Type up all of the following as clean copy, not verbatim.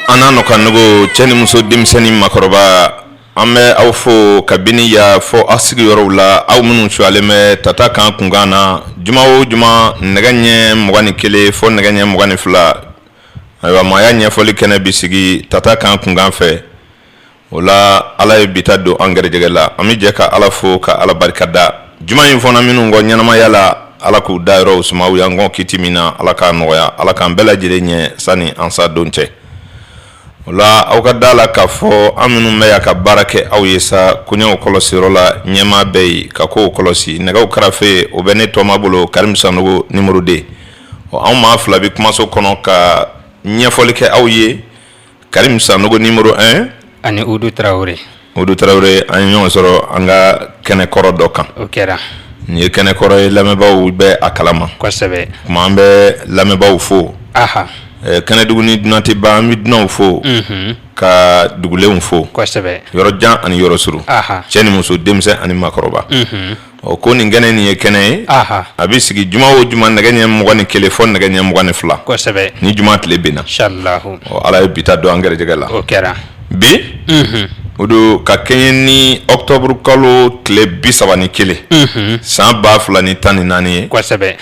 Anano kanugo cheni muso dimseni makoroba ame au fo kabini ya fo asigi yoro la au munu chwaleme tata kan kungana juma o juma neganye mugani kele fo neganye mugani fula aywa maya nya foli kene bisigi tata kan kungan fe wala ala bitado angere jegela ami jeka ala fo ka ala barkada juma infona minu ngo nyanama yala ala ku dairo sumawu ya ngo kitimina ala ka noya ala kan bela jirenye sani ansa donche wala aw ka dala ka fo aminu me ya ka barake aw yesa kunyo kolosiro la nyema bey ka ko kolosi nega karafe o bene to mabulo karim sanogo numéro 2 o aw ma fla bi kuma so kono ka nyefolike aw ye karim sanogo numéro 1 ani Oudou Traoré an nyon soro anga kene koro dokan okera ni kene koro lamebaw be akalama ko sebe kuma ambe lamebaw fo aha kana duguni dunati ba mi dunan fo ka dugulen fo ko sebe yoro jan ani yoro suru aha cheni muso demse ani makoroba o ko ni ngene ni kene aha abi sigi juma o juma ngene mugani telefone ngene mugani fla ko sebe ni juma tle bina inshallah o ala bita do angere jegala okera bi odo ka kenni octobre kalo tle bisabani kele san ba fla ni tani nani ko sebe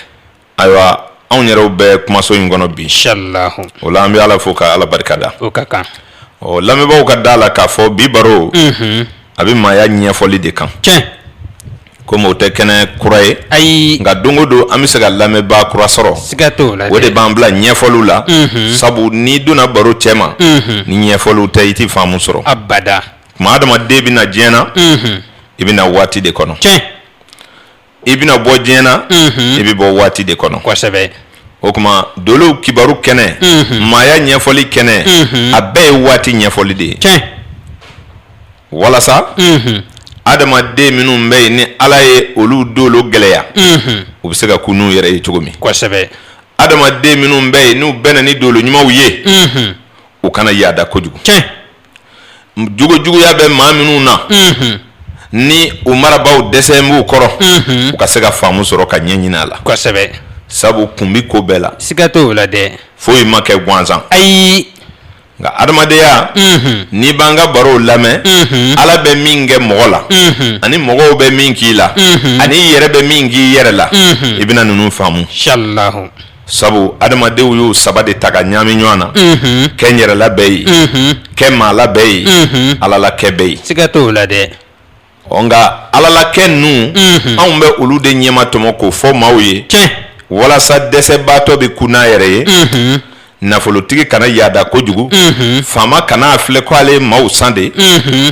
aywa on yero be kuma so ngono bi inshallah o la ambi ala foka ala barkada o kaka o lame ba ka dala ka fo bi baro abi ma ya nya foli de kan ko mo te kene kuraye ay nga dongo do ami se ga lame ba kura soro sigato la wode bambla nya folu la sabu ni duna baro chema ni nya folu te iti famu soro abada ma adama debi na jena ibina wati de kono ibina bo jena ibi bo wati de kono ko sebe o kuma dolo kibaru kene maya nyefoli kene abe wati nyefoli de wala sa adama de minu mbe ni ala ye olu dolo geleya o bi se ka kunu yere yi cogomi ko sebe adama de minu mbe ni bena ni dolo nyuma uye o kana yada kojugu jugo ya be ma minu na ni umara baw desembu koro o ka se ka famu soro ka nyenyina la ko sebe sabu kumbi ko bela sigato la de foyi make gwanzan ay nga adamadeya ni banga baro lame ala be minge mogola ani mogo be minki la ani yere be mingi yere la ibina nunu famu inshallah sabu adamadew yu sabade taga nyami nywana kenyere la beyi kema la beyi ala la kebeyi sigato la de onga ala la kennu ambe ulu de nyema tomo ko fo mawye wala sa dese bato be kuna yere ye nafolotigi kana yada kojugu fama kana afle ko ale maw sande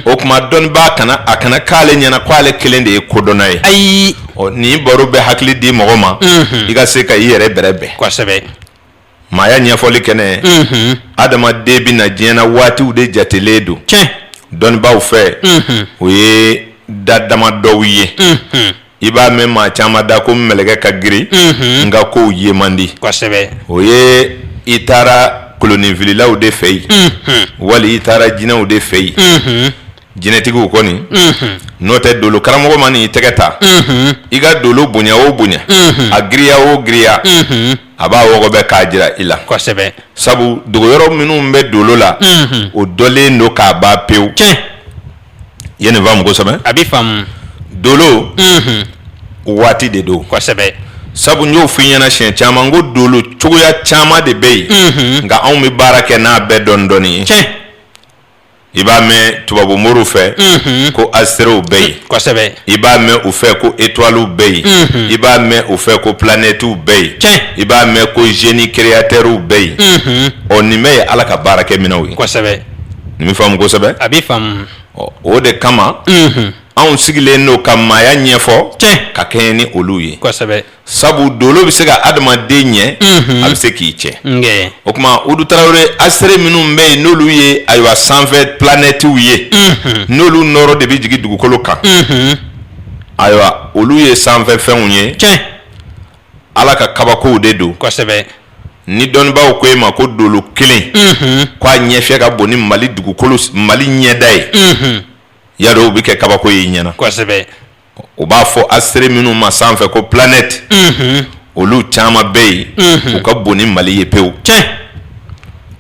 o kuma don ba kana akana kale nyana ko ale kelende kodona ye ay o ni baro be hakli di mogoma iga se ka yere berebe ko sebe maya nyafoli kene adama debi na jena wati ude jateledo don ba ufe o ye dadama dowiye iba me ma chama da ko melege ka giri nga ko yemandi ko sebe o ye itara koloni villa o de fei wali itara jina o de fei jinetigu ko ni note dolo karamo mani tegeta iga dolo bunya o bunya agriya o griya aba wo be kajira ila ko sebe sabu dogo yoro minu mbe dolo la o dole no ka ba pew yene vam go sabe abi fam dolo wati de do ko sebe sabu nyo finyana shen chama ngo dolo chogoya chama de bey nga on mi barake na be dondoni iba me tubabu muru fe ko astro bey ko sebe iba me u fe ko étoile bey iba me u fe ko planète bey iba me ko génie créateur bey on ni me ala ka barake minawi ko sebe ni fam go sebe abi fam o de kama on sigile no kamaya nyefo ka keni oluye ko sebe sabu dolo bi se ka adama de nye abi se ki che nge o kuma Oudou Traoré asere minu mbe nolu ye aywa sanfɛ planète uye nolu noro de bi jigi dugukolo kan aywa olu ye sanfɛ fɛnw ye ala ka kabako de do ko sebe ni dɔnnibaw ko e ma ko dolo kelen ko a ɲɛfɛ ka bon ni Mali dugukolo Mali ɲɛda ye yaro bi kɛ kabako ye ɲɛna ko sebe o b'a fɔ asere minnu ma sanfɛ ko planète olu caman bɛ yen u ka bon ni Mali ye pewu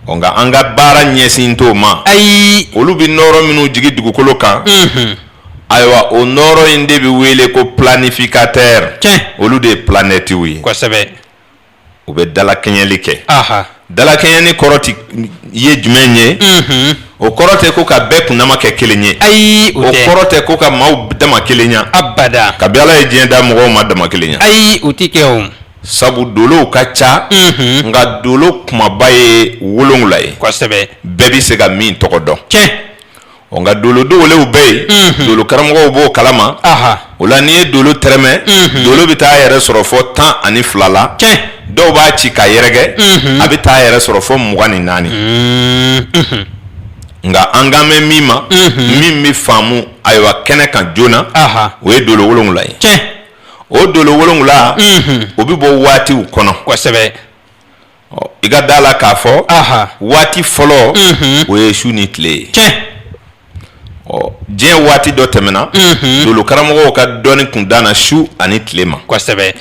Nka an ka baara ɲɛsin t'o ma ayi olu bi nɔrɔ minnu jigi dugukolo kan ayiwa o nɔrɔ in de bi wele ko planificateur olu de ye planètes ye kosɛbɛ u bɛ dalakɛɲɛli kɛ dalakɛɲɛni kɔrɔ ti ye jumɛn ye o kɔrɔ tɛ ko ka bɛɛ kunnama kɛ kelen ye ayi o kɔrɔ tɛ ko ka maaw dama kelen ya abada kabi Ala ye diɲɛ da mɔgɔw ma dama kelen ya ayi u ti kɛ o sabu dolow ka ca nka dolo kumaba ye 7 ye kosɛbɛ bɛɛ bi se ka min tɔgɔ dɔn nka dolo dogolenw bɛ yen dolo karamɔgɔw b'o kalama o la n'i ye dolo tɛrɛmɛ dolo bɛ taa yɛrɛ sɔrɔ fɔ 12 la dɔw b'a ci ka yɛrɛgɛ a bɛ taa yɛrɛ sɔrɔ fɔ 24 nka an kan mɛn min ma min bɛ faamu ayiwa kɛnɛ kan joona o ye dolo 7 ye o dolo 7 o bɛ bɔ waatiw kɔnɔ kosɛbɛ i ka da la k'a fɔ waati fɔlɔ o ye su ni tile ye diɲɛ waati dɔ tɛmɛna dolo karamɔgɔw ka dɔnni kun danna su ani tile ma kosɛbɛ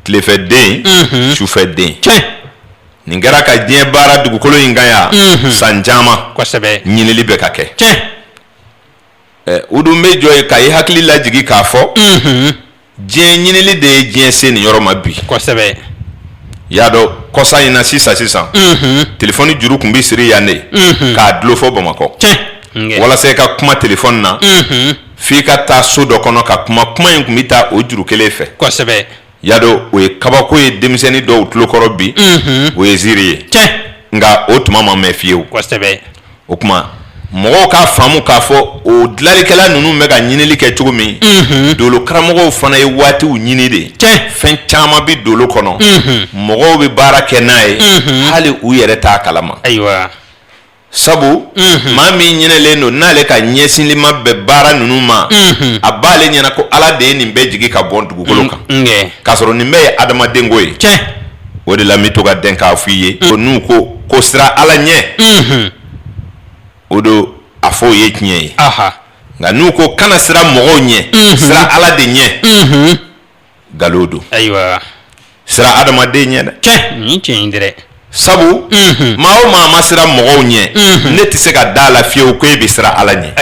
tilefɛden sufɛden nin kɛra ka diɲɛ baara dugukolo in kan ya san caman kosɛbɛ ɲinili bɛ ka kɛ o dun bɛ jɔ ye ka i hakili lajigi k'a fɔ diɲɛ ɲinili de ye diɲɛ se nin yɔrɔ ma bi kosɛbɛ y'a dɔn kɔsa in na sisan telefɔni juru kun bɛ siri yan de k'a dulon fɔ Bamakɔ walasa i ka kuma telefɔni na f'i ka taa so dɔ kɔnɔ ka kuma in kun bɛ taa o juru kelen fɛ kosɛbɛ y'a dɔn o ye kabako ye denmisɛnnin dɔw tulokɔrɔ bi o ye ziiri ye nka o tuma ma mɛn fiyewu kosɛbɛ o tuma mɔgɔw k'a faamu k'a fɔ o dilanlikɛla ninnu bɛ ka ɲinili kɛ cogo min dolo karamɔgɔw fana ye waatiw ɲini de fɛn caman bi dolo kɔnɔ mɔgɔw bɛ baara kɛ n'a ye hali u yɛrɛ t'a kalama ayiwa sabu maa min ɲinɛlen don n'ale ka ɲɛsinli ma bɛn baara ninnu ma a b'ale ɲɛna ko Ala de ye nin bɛɛ jigi ka bɔ dugukolo kan k'a sɔrɔ nin bɛɛ ye adamadenko ye o de la n bɛ to ka dɛn k'a f'i ye ko n'u ko sira Ala ɲɛ o do a fɔ o ye tiɲɛ ye nka n'u ko kana sira mɔgɔw ɲɛ sira Ala de ɲɛ nkalon don sira adamaden ɲɛ dɛ nin tiɲɛ in dɛ sabu maa o maa ma sira mɔgɔw ɲɛ ne tɛ se ka da la fiyewu ko e bɛ sira Ala ɲɛ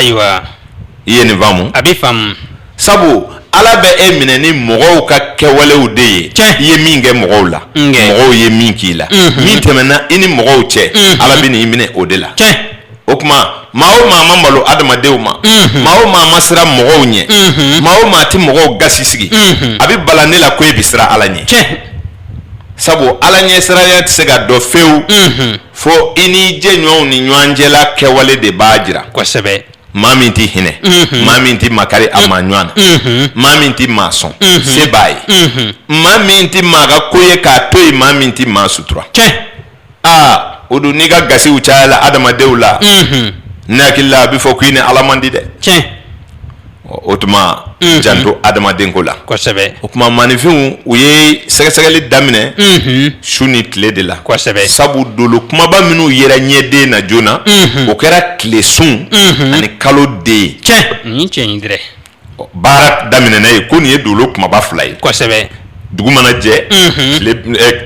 i ye nin faamu a bɛ faamu sabu Ala bɛ e minɛ ni mɔgɔw ka kɛwalew de ye i ye min kɛ mɔgɔw la mɔgɔw ye min k'i la min tɛmɛna i ni mɔgɔw cɛ Ala bɛ n'i minɛ o de la o tuma maa o maa ma malo adamadenw ma maa o maa ma sira mɔgɔw ɲɛ maa o maa tɛ mɔgɔw gasi sigi a bɛ bala ne la ko e bɛ sira Ala ɲɛ sabu Ala ɲɛ siranya tɛ se ka dɔ fewu fo i ni jɛɲɔgɔnw ni ɲɔgɔn cɛla kɛwale de b'a jira kosɛbɛ maa min tɛ hinɛ maa min tɛ makari a ma ɲɔgɔn na maa min tɛ maa sɔn se b'a ye maa min tɛ maa ka ko ye k'a to yen maa min tɛ maa sutura o don n'i ka gasiw cayala adamadenw la ne hakili la a bɛ fɔ k'i ni Ala man di dɛ o tuma janto adamadenko la kosɛbɛ o tuma maanifinw u ye sɛgɛsɛgɛli daminɛ su ni tile de la kosɛbɛ sabu dolo kumaba minnu yɛrɛ ɲɛden na joona o kɛra tile sun ani kalo den nin tiɲɛ in dɛ baara daminɛna ye ko nin ye dolo kumaba 2 ye kosɛbɛ dugu mana jɛ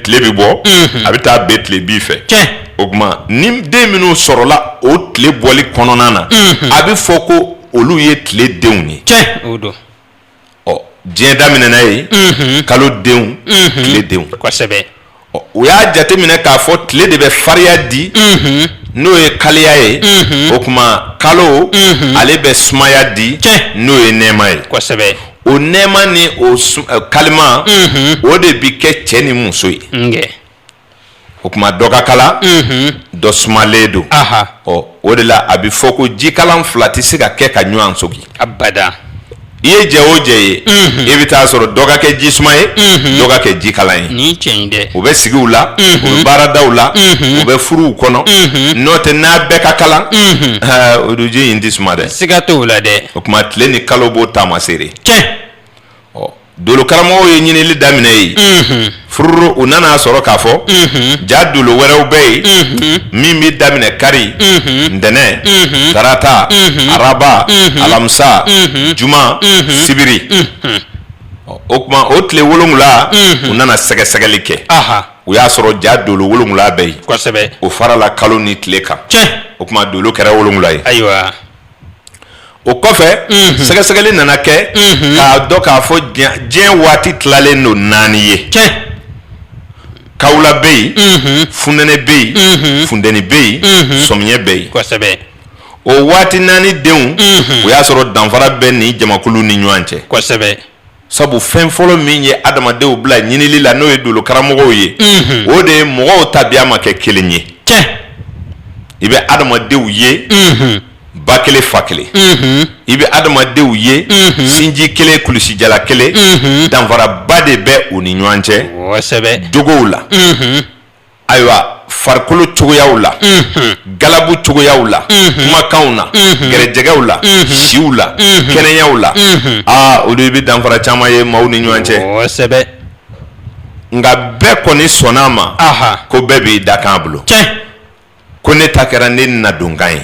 tile bɛ bɔ a bɛ taa bɛn tile bin fɛ o tuma ni den minnu sɔrɔla o tile bɔli kɔnɔna na a bɛ fɔ ko olu ye tile denw ye diɲɛ daminɛna ye kalo denw tile denw kosɛbɛ o y'a jateminɛ k'a fɔ tile de bɛ farinya di n'o ye kaliya ye o tuma kalo ale bɛ sumaya di n'o ye nɛɛma ye kosɛbɛ o nɛɛma ni o kalima o de bi kɛ cɛ ni muso ye o tuma dɔ ka kala dɔ sumalen don o de la a bɛ fɔ ko jikalan 2 tɛ se ka kɛ ka ɲɔgɔn sogi abada i ye jɛ o jɛ ye i bɛ taa sɔrɔ dɔ ka kɛ ji suma ye dɔ ka kɛ jikalan ye nin tiɲɛ in dɛ u bɛ sigi u la u bɛ baaradaw la u bɛ furuw kɔnɔ n'o tɛ n'a bɛɛ ka kalan o don ji in tɛ suma dɛ siga t'o la dɛ o tuma tile ni kalo b'o taamasere dolo karamɔgɔw ye ɲinili daminɛ ye fururu u nana sɔrɔ k'a fɔ ja dolo wɛrɛw bɛ yen min bɛ daminɛ kari ntɛnɛn tarata araba alamisa juma sibiri o tuma o tile 7 u nana sɛgɛsɛgɛli kɛ u y'a sɔrɔ ja dolo 7 bɛ yen kosɛbɛ o farala kalo ni tile kan tiɲɛ o kuma dolo kɛra 7 ye ayiwa o kɔfɛ sɛgɛsɛgɛli nana kɛ k'a dɔn k'a fɔ diɲɛ waati tilalen don 4 ye tiɲɛ kawula bɛ yen funɛnɛ bɛ yen funtɛni bɛ yen sɔmiɲɛ bɛ yen kosɛbɛ o waati 4 denw o y'a sɔrɔ danfara bɛ ni jamakulu ni ɲɔgɔn cɛ kosɛbɛ sabu fɛn fɔlɔ min ye adamadenw bila ɲinili la n'o ye dolo karamɔgɔw ye o de ye mɔgɔw tabiya ma kɛ kelen ye tiɲɛ i bɛ adamadenw ye ba kelen fa kelen i bɛ adamadenw ye sinji kelen kulusijala kelen danfaraba de bɛ u ni ɲɔgɔn cɛ kosɛbɛ jogow la ayiwa farikolo cogoyaw la galabu cogoyaw la kumakanw na gɛrɛjɛgɛw la siw la kɛnɛyaw la olu bɛ danfara caman ye maaw ni ɲɔgɔn cɛ kosɛbɛ nka bɛɛ kɔni sɔnn'a ma ko bɛɛ b'i da kan bolo ko ne ta kɛra ne nadonkan ye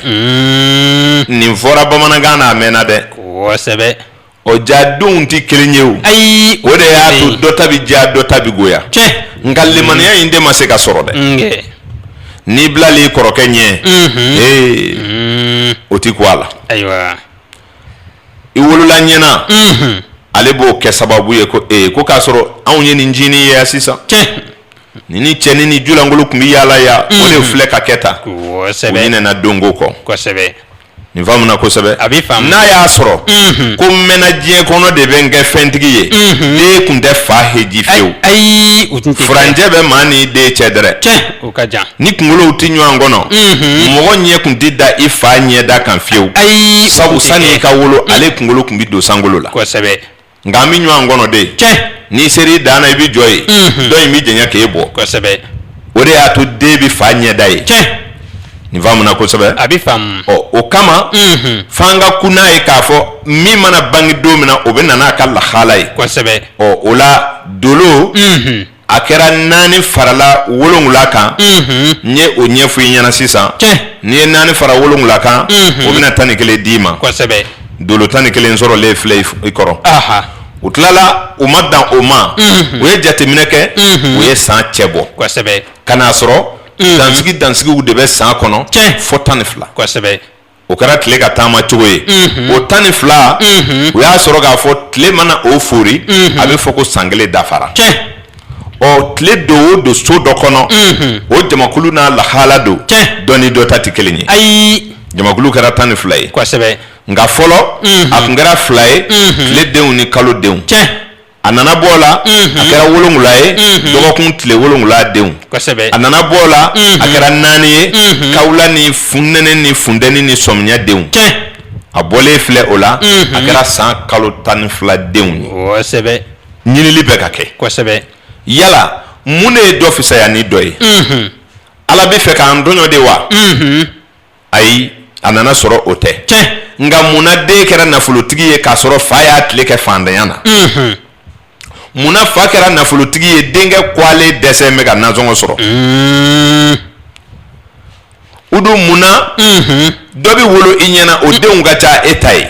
nin fɔra bamanankan na a mɛnna dɛ kosɛbɛ o jadenw tɛ kelen ye o ayi o de y'a to dɔ ta bɛ ja dɔ ta bɛ goya nka limaniya in de ma se ka sɔrɔ dɛ n'i bilali kɔrɔkɛ ɲɛ o ti ko a la ayiwa i wolola ɲɛna ale b'o kɛ sababu ye ko k'a sɔrɔ anw ye nin ncinin ye sisan ni cɛnin ni julangolo tun bɛ yaala ya o de filɛ ka kɛ tan u ɲinɛna donko kɔ kosɛbɛ nin faamuna kosɛbɛ a bɛ faamu n'a y'a sɔrɔ ko mɛnna diɲɛ kɔnɔ de bɛ n kɛ fɛntigi ye den tun tɛ fa heji fiyewu ayi u tun tɛ furancɛ bɛ maa ni den cɛ dɛrɛ o ka jan ni kunkolow tɛ ɲɔgɔn kɔnɔ mɔgɔ ɲɛ tun tɛ da i fa ɲɛda kan fiyewu ayi sabu sani i ka wolo ale kunkolo tun bɛ don sankolo la kosɛbɛ nka an bɛ ɲɔgɔn kɔnɔ de n'i sera i dan na i bɛ jɔ ye dɔ in bɛ jɛɲɛ k'e bɔ kosɛbɛ o de y'a to den bɛ fa ɲɛda ye nin faamuna kosɛbɛ a bɛ faamu o kama f'an ka kun n'a ye k'a fɔ min mana bange don min na o bɛ na n'a ka lahala ye kosɛbɛ o la dolo a kɛra 4 farala 7 kan n ye o ɲɛfɔ i ɲɛna sisan n'i ye 4 fara 7 kan o bɛna 11 d'i ma kosɛbɛ dolo 11 sɔrɔlen filɛ i kɔrɔ u tilala u ma dan o ma u ye jateminɛ kɛ u ye san cɛ bɔ kosɛbɛ ka n'a sɔrɔ dansigiw de bɛ san kɔnɔ fo 12 kosɛbɛ o kɛra tile ka taama cogo ye o 12 u y'a sɔrɔ k'a fɔ tile mana o fori a bɛ fɔ ko san kelen dafara tile do o do so dɔ kɔnɔ o jamakulu n'a lahala don dɔ ni dɔ ta tɛ kelen ye ayi jamakulu kɛra 12 ye kosɛbɛ nka fɔlɔ a tun kɛra 2 ye tile denw ni kalo denw a nana bɔ la a kɛra 7 ye dɔgɔkun tile 7 denw a nana bɔ la a kɛra 4 ye kawula ni funɛnɛ ni funtɛni ni sɔmiɲɛ denw a bɔlen filɛ o la a kɛra san kalo 12 denw ye kosɛbɛ ɲinili bɛ ka kɛ kosɛbɛ yala mun de ye dɔ fisaya ni dɔ ye ala bɛ fɛ k'an dɔɲɔ de wa ayi a nana sɔrɔ o tɛ nka munna den kɛra nafolotigi ye k'a sɔrɔ fa y'a tile kɛ fantanya na munna fa kɛra nafolotigi ye denkɛ kwalen dɛsɛ bɛ ka nasɔngɔ sɔrɔ u dun munna dɔ bɛ wolo i ɲɛna o denw ka ca e ta ye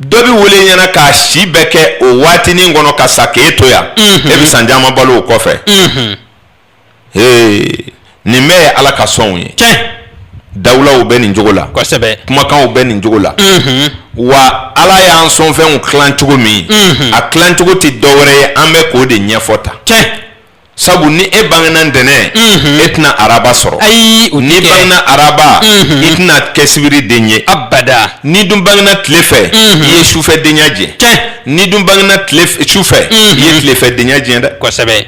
dɔ bɛ wolo i ɲɛna k'a si bɛɛ kɛ o waatinin kɔnɔ ka sa k'e to yan e bɛ san caman balo o kɔfɛ nin bɛɛ ye ala ka sɔnw ye dawulaw bɛ nin cogo la kumakanw bɛ nin cogo la wa ala y'an sɔn fɛnw tilan cogo min a tilan cogo tɛ dɔwɛrɛ ye an bɛ k'o de ɲɛfɔ tan sabu ni e bangena ntɛnɛn e tɛna araba sɔrɔ ni bangena araba i tɛna kɛ sibiri den ye abada ni dun bangena tile fɛ i ye sufɛ denya jɛ ni dun bangena sufɛ i ye tilefɛ denya jɛ dɛ kosɛbɛ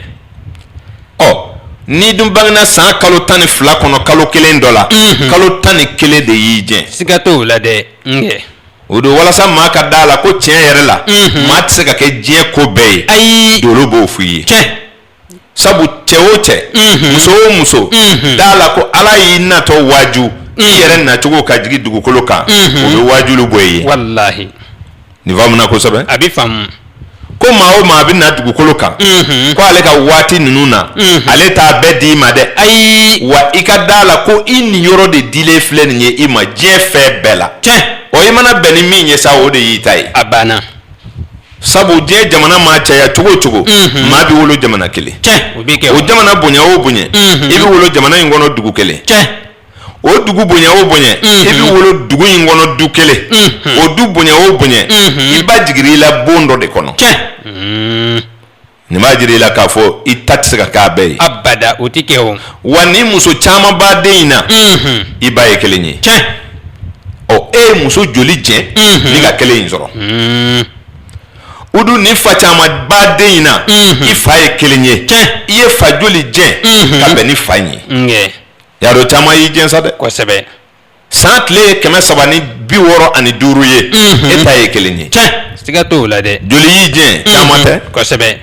ni dun bangena san kalo 12 kɔnɔ kalo 1 dɔ la kalo 11 de y'i jɛ siga t'o la dɛ o don walasa maa ka da la ko tiɲɛ yɛrɛ la maa tɛ se ka kɛ diɲɛ ko bɛɛ ye ayi dolo b'o f'i ye sabu cɛ o cɛ muso o muso da la ko ala y'i natɔ waaju i yɛrɛ nacogo ka jigin dugukolo kan o bɛ waajulu bɔ i ye walahi nin faamuna kosɛbɛ a bɛ faamu ko maa o maa bɛ na dugukolo kan ko ale ka waati ninnu na ale t'a bɛɛ d'i ma dɛ ayi wa i ka da la ko i nin yɔrɔ de dilen filɛ nin ye i ma diɲɛ fɛn bɛɛ la i mana bɛn ni min ye sa o de y'i ta ye a banna sabu diɲɛ jamana maa caya cogo cogo maa bi wolo jamana kelen o jamana bonya o bonya i bi wolo jamana in kɔnɔ dugu kelen o dugu bonya o bonya i bi wolo dugu in kɔnɔ du kelen o du bonya o bonya i ba jigiri la bon dɔ de kɔnɔ nin b'a jira i la k'a fɔ i ta tɛ se ka k'a bɛɛ ye abada o tɛ kɛ o wa ni muso caman b'a den in na i ba ye kelen ye ɔ e ye muso joli jɛn ni ka kelen in sɔrɔ udu ni fa caman b'a den in na i fa ye kelen ye i ye fa joli jɛn ka bɛn ni fa in ye y'a dɔn caman y'i jɛn sa dɛ kosɛbɛ san tile ye 365 ye e ta ye kelen ye siga t'o la dɛ joli y'i jɛn caman tɛ kosɛbɛ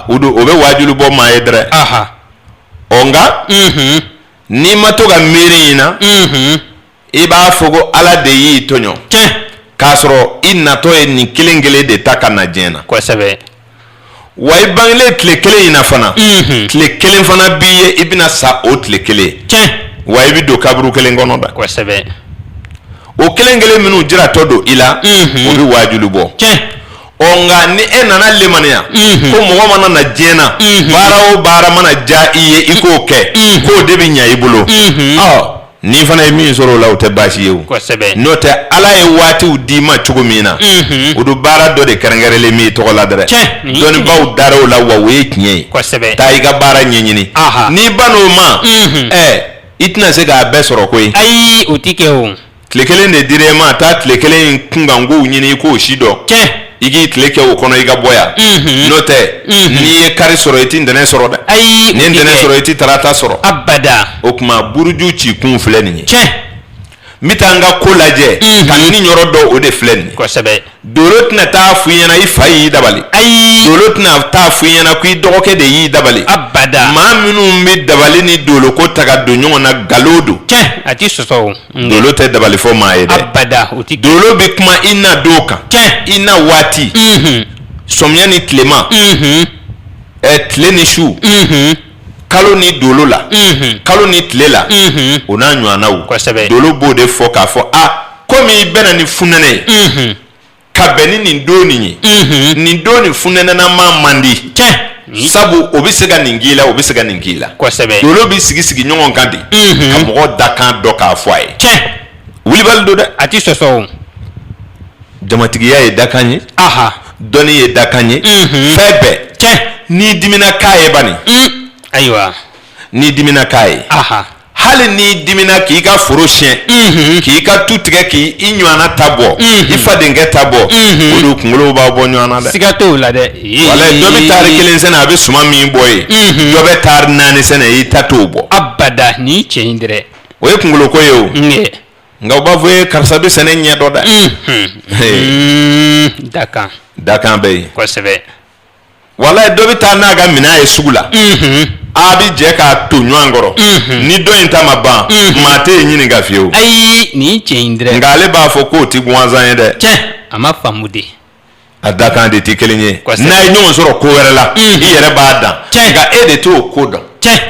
udu o bɛ wajulu bɔ maa ye dɛrɛ ɔ nka n'i ma to ka miiri in na i b'a fɔ ko ala de y'i tɔɲɔ k'a sɔrɔ i natɔ ye nin kelen kelen de ta ka na diɲɛ na kosɛbɛ wa i bangelen tile kelen in na fana tile kelen fana b'i ye i bɛna sa o tile kelen wa i bɛ don kaburu kelen kɔnɔ da kosɛbɛ o kelen kelen minnu jiratɔ don i la o bɛ wajulu bɔ ɔ nka ni e nana lemaniya ko mɔgɔ mana na diɲɛ na baara o baara mana ja i ye i k'o kɛ k'o de bɛ ɲa i bolo n'i fana ye min sɔrɔ o la o tɛ baasi ye o n'o tɛ ala ye waatiw d'i ma cogo min na o don baara dɔ de kɛrɛnkɛrɛnlen min tɔgɔ la dɛrɛ dɔnnibaaw dara o la wa o ye tiɲɛ ye taa i ka baara ɲɛɲini n'i ban'o ma i tɛna se k'a bɛɛ sɔrɔ koyi ayi o tɛ kɛ o tile kelen de dir'e ma taa tile kelen in kunkankow ɲini i k'o si dɔn i k'i tile kɛ o kɔnɔ i ka bɔ yan n'o tɛ n'i ye kari sɔrɔ i tɛ ntɛnɛn sɔrɔ dɛ n'i ye ntɛnɛn sɔrɔ i tɛ tarata sɔrɔ abada o tuma buruju ci kun filɛ nin ye n bɛ taa n ka ko lajɛ ka ni yɔrɔ dɔn o de filɛ nin ye dolo tɛna taa f'i ɲɛna i fa y'i dabali dolo tɛna taa f'i ɲɛna ko i dɔgɔkɛ de y'i dabali abada maa minnu bɛ dabali ni dolo ko ta ka don ɲɔgɔn na nkalon don a tɛ sɔsɔ o dolo tɛ dabali fɔ maa ye dɛ abada o tɛ dolo bɛ kuma i na don kan i na waati sɔmiya ni tilema tile ni su kalo ni dolo la kalo ni tile la o n'a ɲɔgɔnnaw dolo b'o de fɔ k'a fɔ komi i bɛna ni funɛnɛ ye ka bɛn ni nin don nin ye nin don nin funɛnɛnama man di sabu o bɛ se ka nin k'i la o bɛ se ka nin k'i la dolo bɛ sigi sigi ɲɔgɔn kan de ka mɔgɔ dakan dɔ k'a fɔ a ye wulibali don dɛ a tɛ sɔsɔ o jamatigiya ye dakan ye dɔnni ye dakan ye fɛn bɛɛ n'i dimina k'a ye bani ayiwa n'i dimina k'a ye hali n'i dimina k'i ka foro siyɛn k'i ka tu tigɛ k'i ɲɔgɔnna ta bɔ i fadenkɛ ta bɔ o don kunkolo b'a bɔ ɲɔgɔn na dɛ siga t'o la dɛ walayi dɔ bɛ taari kelen sɛnɛ a bɛ suma min bɔ ye dɔ bɛ taari 4 sɛnɛ i ta t'o bɔ abada ni cɛ in dɛrɛ o ye kunkolo ko ye o nka u b'a fɔ ye karisa bɛ sɛnɛ ɲɛ dɔ dɛ dakan bɛ yen kosɛbɛ walayi dɔ bɛ taa n'a ka minɛn ye sugu la a bɛ jɛ k'a to ɲɔgɔn kɔrɔ ni dɔ in ta ma ban maa tɛ yen ɲininka fiyewu ayi nin cɛ in dɛrɛ nka ale b'a fɔ k'o tɛ gansan ye dɛ a ma faamu de a dakan de tɛ kelen ye n'a ye ɲɔgɔn sɔrɔ ko wɛrɛ la i yɛrɛ b'a dan nka e de t'o ko dɔn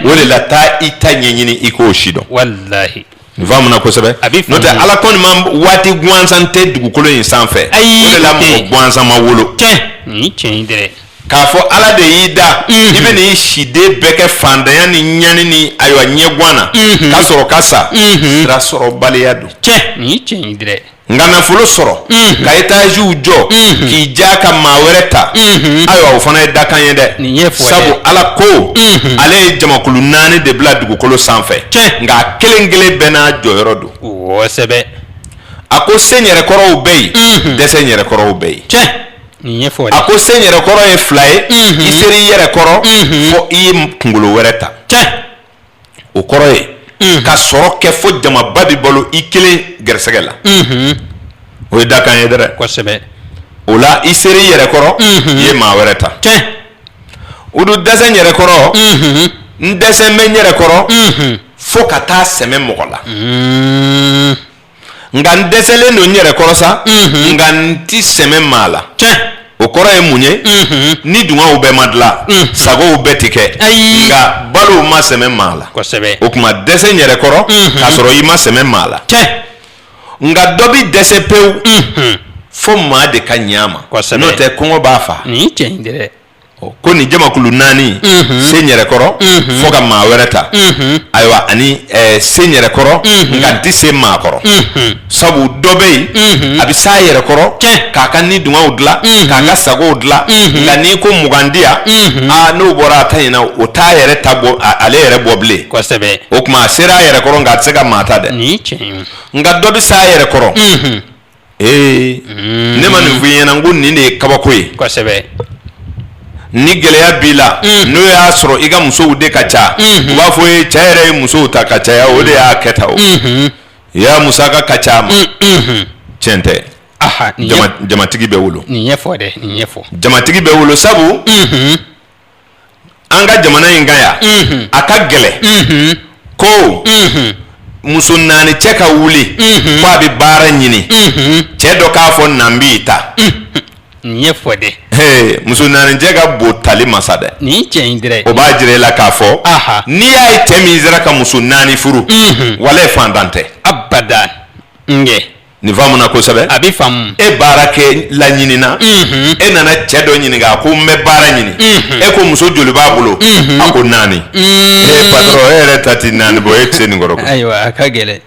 o de la taa i ta ɲɛɲini i k'o si dɔn walahi nin faamuna kosɛbɛ n'o tɛ ala kɔni ma waati gansan tɛ dugukolo in sanfɛ o de la mɔgɔ gansan ma wolo nin cɛ in dɛrɛ k'a fɔ ala de y'i da i bɛ n'i siden bɛɛ kɛ fantanya ni ɲani ni ayiwa ɲɛguwan na k'a sɔrɔ ka sa sira sɔrɔbaliya don nin cɛ in dɛrɛ nka nafolo sɔrɔ ka etaziw jɔ k'i ja ka maa wɛrɛ ta ayiwa o fana ye dakan ye dɛ sabu ala ko ale ye jamakulu 4 de bila dugukolo sanfɛ nka a kelen kelen bɛɛ n'a jɔyɔrɔ don kosɛbɛ a ko se ɲɛrɛkɔrɔw bɛ yen dɛsɛ ɲɛrɛkɔrɔw bɛ yen a ko se ɲɛrɛkɔrɔ ye 2 ye i sera i yɛrɛ kɔrɔ fo i ye kunkolo wɛrɛ ta o kɔrɔ ye ka sɔrɔ kɛ fo jamaba bi balo i kelen gɛrɛsɛgɛ la o ye dakan ye dɛrɛ kosɛbɛ o la i sera i yɛrɛ kɔrɔ i ye maa wɛrɛ ta o don dɛsɛ ɲɛrɛ kɔrɔ n dɛsɛ n bɛ n yɛrɛ kɔrɔ fo ka taa sɛmɛ mɔgɔ la nka n dɛsɛlen don n yɛrɛ kɔrɔ sa nka n ti sɛmɛ maa la o kɔrɔ ye mun ye ni dungaw bɛɛ ma dilan sagow bɛɛ ti kɛ nka balow ma sɛmɛ maa la o tuma dɛsɛ n yɛrɛ kɔrɔ k'a sɔrɔ i ma sɛmɛ maa la nka dɔ bi dɛsɛ pewu fo maa de ka ɲama Kosɛbɛ. n'o tɛ kɔngɔ b'a fa Ni cɛ in dɛ. ko ni jamakulu naani se ɲɛrɛ kɔrɔ fo ka maa wɛrɛ ta ayiwa ani se ɲɛrɛ kɔrɔ nka n tɛ se maa kɔrɔ sabu dɔ bɛ yen a bɛ s'a yɛrɛ kɔrɔ k'a ka ni dungaw dilan k'a ka sagow dilan nka n'i ko mugan di yan n'o bɔra a ta in na o t'a yɛrɛ ta bɔ ale yɛrɛ bɔ bilen Kosɛbɛ. o tuma a sera a yɛrɛ kɔrɔ nka a tɛ se ka maa ta dɛ Ni cɛ in. nka dɔ bɛ s'a yɛrɛ kɔrɔ ne ma nin fɔ i ɲɛna n ko nin de ye kabako ye Kosɛbɛ. ni gɛlɛya b'i la n'o y'a sɔrɔ i ka musow de ka ca u b'a fɔ ye cɛ yɛrɛ ye musow ta ka caya o de y'a kɛ ta o ya musaka ka ca ma tiɲɛ tɛ Aha. jamatigi bɛ wolo Nin ye fɔ dɛ. Nin ye fɔ. jamatigi bɛ wolo sabu an ka jamana in kan yan a ka gɛlɛ ko muso naani cɛ ka wuli ko a bɛ baara ɲini cɛ dɔ k'a fɔ nan b'i ta Nin ye fɔ dɛ. muso naani cɛ ka bon tali masa dɛ Ni cɛ in dɛ. o b'a jira i la k'a fɔ Aha. n'i y'a ye cɛ min sera ka muso naani furu wala ye fantan tɛ Abada. Nge. nin faamuna kosɛbɛ A bɛ faamu. e baara kɛ laɲinina e nana cɛ dɔ ɲininka ko n bɛ baara ɲini e ko muso joli b'a bolo a ko naani patron e yɛrɛ ta ti naani bɔ e tɛ se nin kɔrɔ koyi Ayiwa a ka gɛlɛn.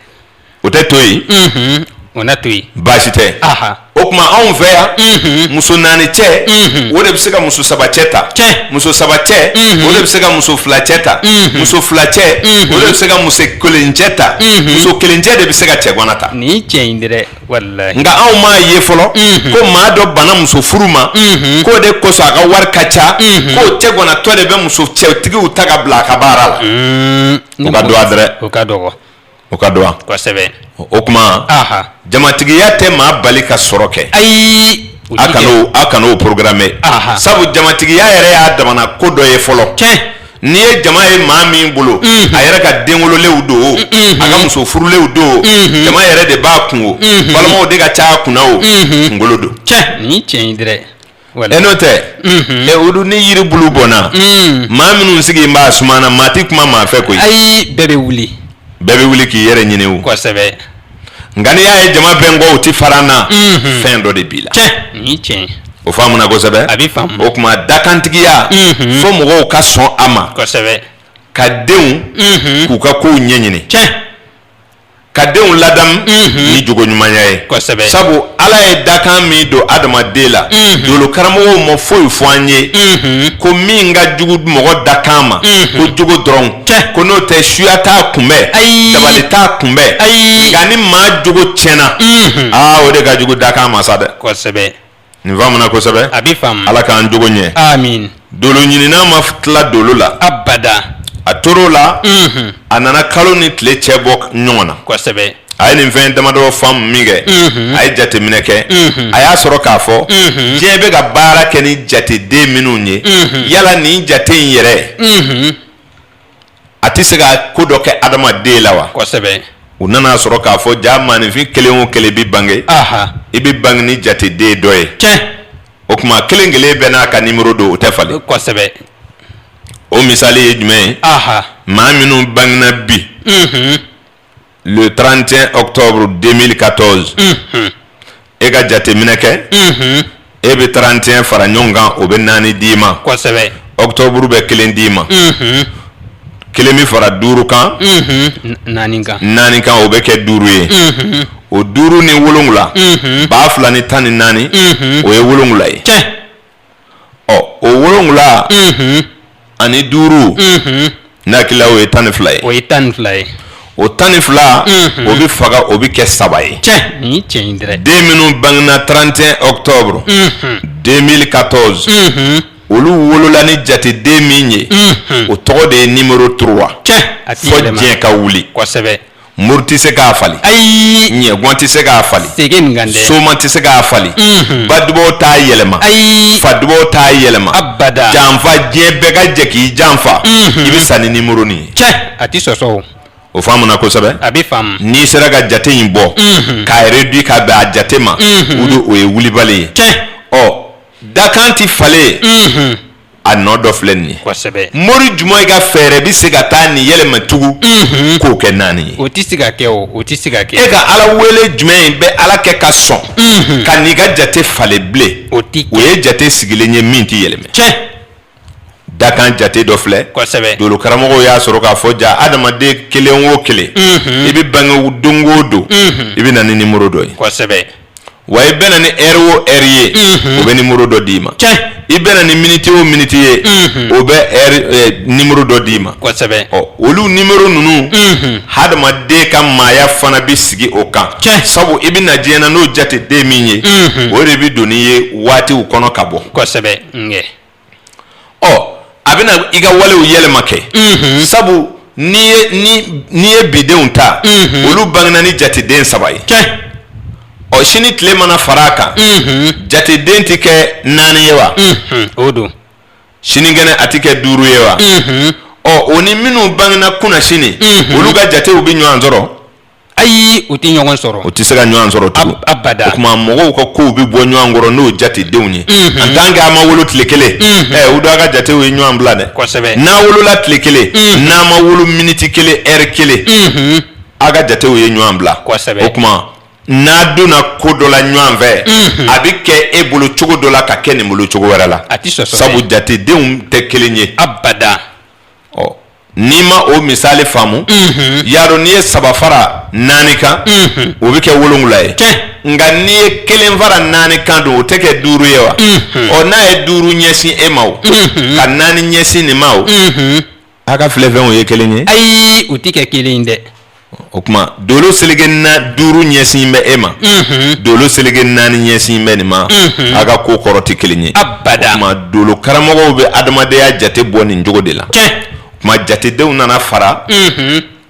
o tɛ to yen O na to yen. baasi tɛ Aha. o tuma anw fɛ yan muso naani cɛ o de bɛ se ka muso saba cɛ ta muso saba cɛ o de bɛ se ka muso fila cɛ ta muso fila cɛ o de bɛ se ka muso kelen cɛ ta muso kelen cɛ de bɛ se ka cɛ gana ta Ni cɛ in dɛ. Walahi. nka anw m'a ye fɔlɔ ko maa dɔ bana muso furu ma k'o de kosɔn a ka wari ka ca k'o cɛ ganatɔ de bɛ muso cɛtigiw ta ka bila a ka baara la o ka dɔgɔ dɛrɛ O ka dɔgɔ. o ka dɔgɔ Kosɛbɛ. o tuma Aha. jamatigiya tɛ maa bali ka sɔrɔ kɛ Ayi. a kan'o programme sabu jamatigiya yɛrɛ y'a damana ko dɔ ye fɔlɔ n'i ye jama ye maa min bolo a yɛrɛ ka denwololenw don a ka muso furulenw don jama yɛrɛ de b'a kun o balimaw de ka ca a kunna o kunkolo don Ni cɛ in dɛ. e n'o tɛ olu ni yiri bulu bɔnna maa minnu sigi b'a sumana maa ti kuma maa fɛ koyi Ayi bɛɛ bɛ wuli. bɛɛ bɛ wuli k'i yɛrɛ ɲini o Kosɛbɛ. nka n'i y'a ye jama bɛɛ kɔ u ti fara n na fɛn dɔ de b'i la Ni cɛ. o faamuna kosɛbɛ A bɛ faamu. o tuma dakantigiya fo mɔgɔw ka sɔn a ma Kosɛbɛ. ka denw k'u ka kow ɲɛɲini ka denw ladamu ni jogo ɲumanya ye Kosɛbɛ. sabu ala ye dakan min don adamaden la dolo karamɔgɔw ma foyi fɔ an ye ko min ka jugu mɔgɔ dakan ma ko jogo dɔrɔn ko n'o tɛ suya t'a kunbɛn dabali t'a kunbɛn nka ni maa jogo tiɲɛna o de ka jugu dakan ma sa dɛ Kosɛbɛ. nin faamuna kosɛbɛ A bɛ faamu. ala k'an jogo ɲɛ Amin. dolo ɲinina ma tila dolo la Abada. a tor'o la a nana kalo ni tile cɛ bɔ ɲɔgɔn na Kosɛbɛ. a ye nin fɛn damadɔ faamu min kɛ a ye jateminɛ kɛ a y'a sɔrɔ k'a fɔ diɲɛ bɛ ka baara kɛ ni jateden minnu ye yala nin jate in yɛrɛ a tɛ se ka ko dɔ kɛ adamaden la wa Kosɛbɛ. u nana sɔrɔ k'a fɔ ja maanifin kelen o kelen bɛ bange Aha. i bɛ bange ni jateden dɔ ye o tuma kelen kelen bɛɛ n'a ka nimero don o tɛ falen Kosɛbɛ. o misali ye jumɛn ye Aha. maa minnu bangena bi le 31 octobre 2014 e ka jateminɛ kɛ e bɛ 31 fara ɲɔgɔn kan o bɛ 4 d'i ma Kosɛbɛ. octobre bɛ 1 d'i ma 1 min fara 5 kan 4 kan 4 kan o bɛ kɛ 5 ye o 5 ni 7 b'a 2 ni 14 o ye 7 ye ɔ o 7 ani 5 n'akila o ye 12 ye o ye 12 ye o 12 o bɛ faga o bɛ kɛ 3 ye ni cɛ in dɛrɛ den minnu bangena 31 octobre 2014 olu wolola ni jateden min ye o tɔgɔ de ye numéro 3 fo diɲɛ ka wuli kosɛbɛ muru tɛ se k'a fali ayi ɲɛgɔn tɛ se k'a fali sege nin kan dɛ soma tɛ se k'a fali badubaw t'a yɛlɛma ayi fadubaw t'a yɛlɛma abada janfa diɲɛ bɛɛ ka jɛ k'i janfa i bɛ sa ni numéro nin ye a ti sɔsɔ o o faamuna kosɛbɛ a bɛ faamu n'i sera ka jate in bɔ k'a réduit ka bɛn a jate ma o ye wulibali ye ɔ dakan ti falen a nɔ dɔ filɛ nin ye kosɛbɛ mori jumɛn ka fɛɛrɛ bi se ka taa nin yɛlɛma tugu k'o kɛ 4 ye o tɛ se ka kɛ o tɛ se ka kɛ e ka ala wele jumɛn bɛ ala kɛ ka sɔn ka n'i ka jate falen bilen o tɛ o ye jate sigilen ye min tɛ yɛlɛmɛ tiɲɛ dakan jate dɔ filɛ kosɛbɛ dolo karamɔgɔw y'a sɔrɔ k'a fɔ ja adamaden kelen o kelen i bɛ bange don o don i bɛ na ni numéro dɔ ye kosɛbɛ wa i bɛ na ni heure o heure ye o bɛ numéro dɔ d'i ma tiɲɛ i bɛ na ni minute o minute ye o bɛ heure numéro dɔ d'i ma kosɛbɛ ɔ olu numéro ninnu hadamaden ka maaya fana bɛ sigi o kan Tiɲɛ. sabu i bɛ na diɲɛ na n'o jate den min ye o de bɛ don n'i ye waatiw kɔnɔ ka bɔ kosɛbɛ ngɛ ɔ a bɛna i ka walew yɛlɛma kɛ sabu n'i ye bidenw ta olu bangena ni jateden 3 ye tiɲɛ ɔ sini tile mana fara a kan jateden tɛ kɛ 4 ye wa o don sinikɛnɛ a tɛ kɛ 5 ye wa ɔ o ni minnu bangena kunna sini olu ka jatew bɛ ɲɔgɔn sɔrɔ ayi u tɛ ɲɔgɔn sɔrɔ o tɛ se ka ɲɔgɔn sɔrɔ tugun abada o tuma mɔgɔw ka kow bɛ bɔ ɲɔgɔn kɔrɔ n'o jatedenw ye en tant que a ma wolo tile kelen u dɔw ka jatew ye ɲɔgɔn bila dɛ kosɛbɛ n'a wolola tile kelen n'a ma wolo miniti kelen heure kelen a ka jatew ye ɲɔgɔn bila kosɛbɛ o tuma n'a donna ko dɔ la ɲɔgɔn fɛ a bɛ kɛ e bolo cogo dɔ la ka kɛ nin bolo cogo wɛrɛ la a tɛ sɔsɔ sabu jatedenw tɛ kelen ye abada ɔ n'i ma o misali faamu y'a dɔn n'i ye 3 fara 4 kan o bɛ kɛ 7 ye tiɲɛ nka n'i ye 1 fara 4 kan don o tɛ kɛ 5 ye wa ɔ n'a ye 5 ɲɛsin e ma o ka 4 ɲɛsin nin ma o a ka filɛfɛnw ye 1 ye ayi u tɛ kɛ kelen dɛ o tuma dolo seleke 5 ɲɛsin bɛ e ma dolo seleke 4 ɲɛsin bɛ nin ma a ka ko kɔrɔ tɛ 1 ye abada o tuma dolo karamɔgɔw bɛ adamadenya jate bɔ nin cogo de la tiɲɛ kuma jatedenw nana fara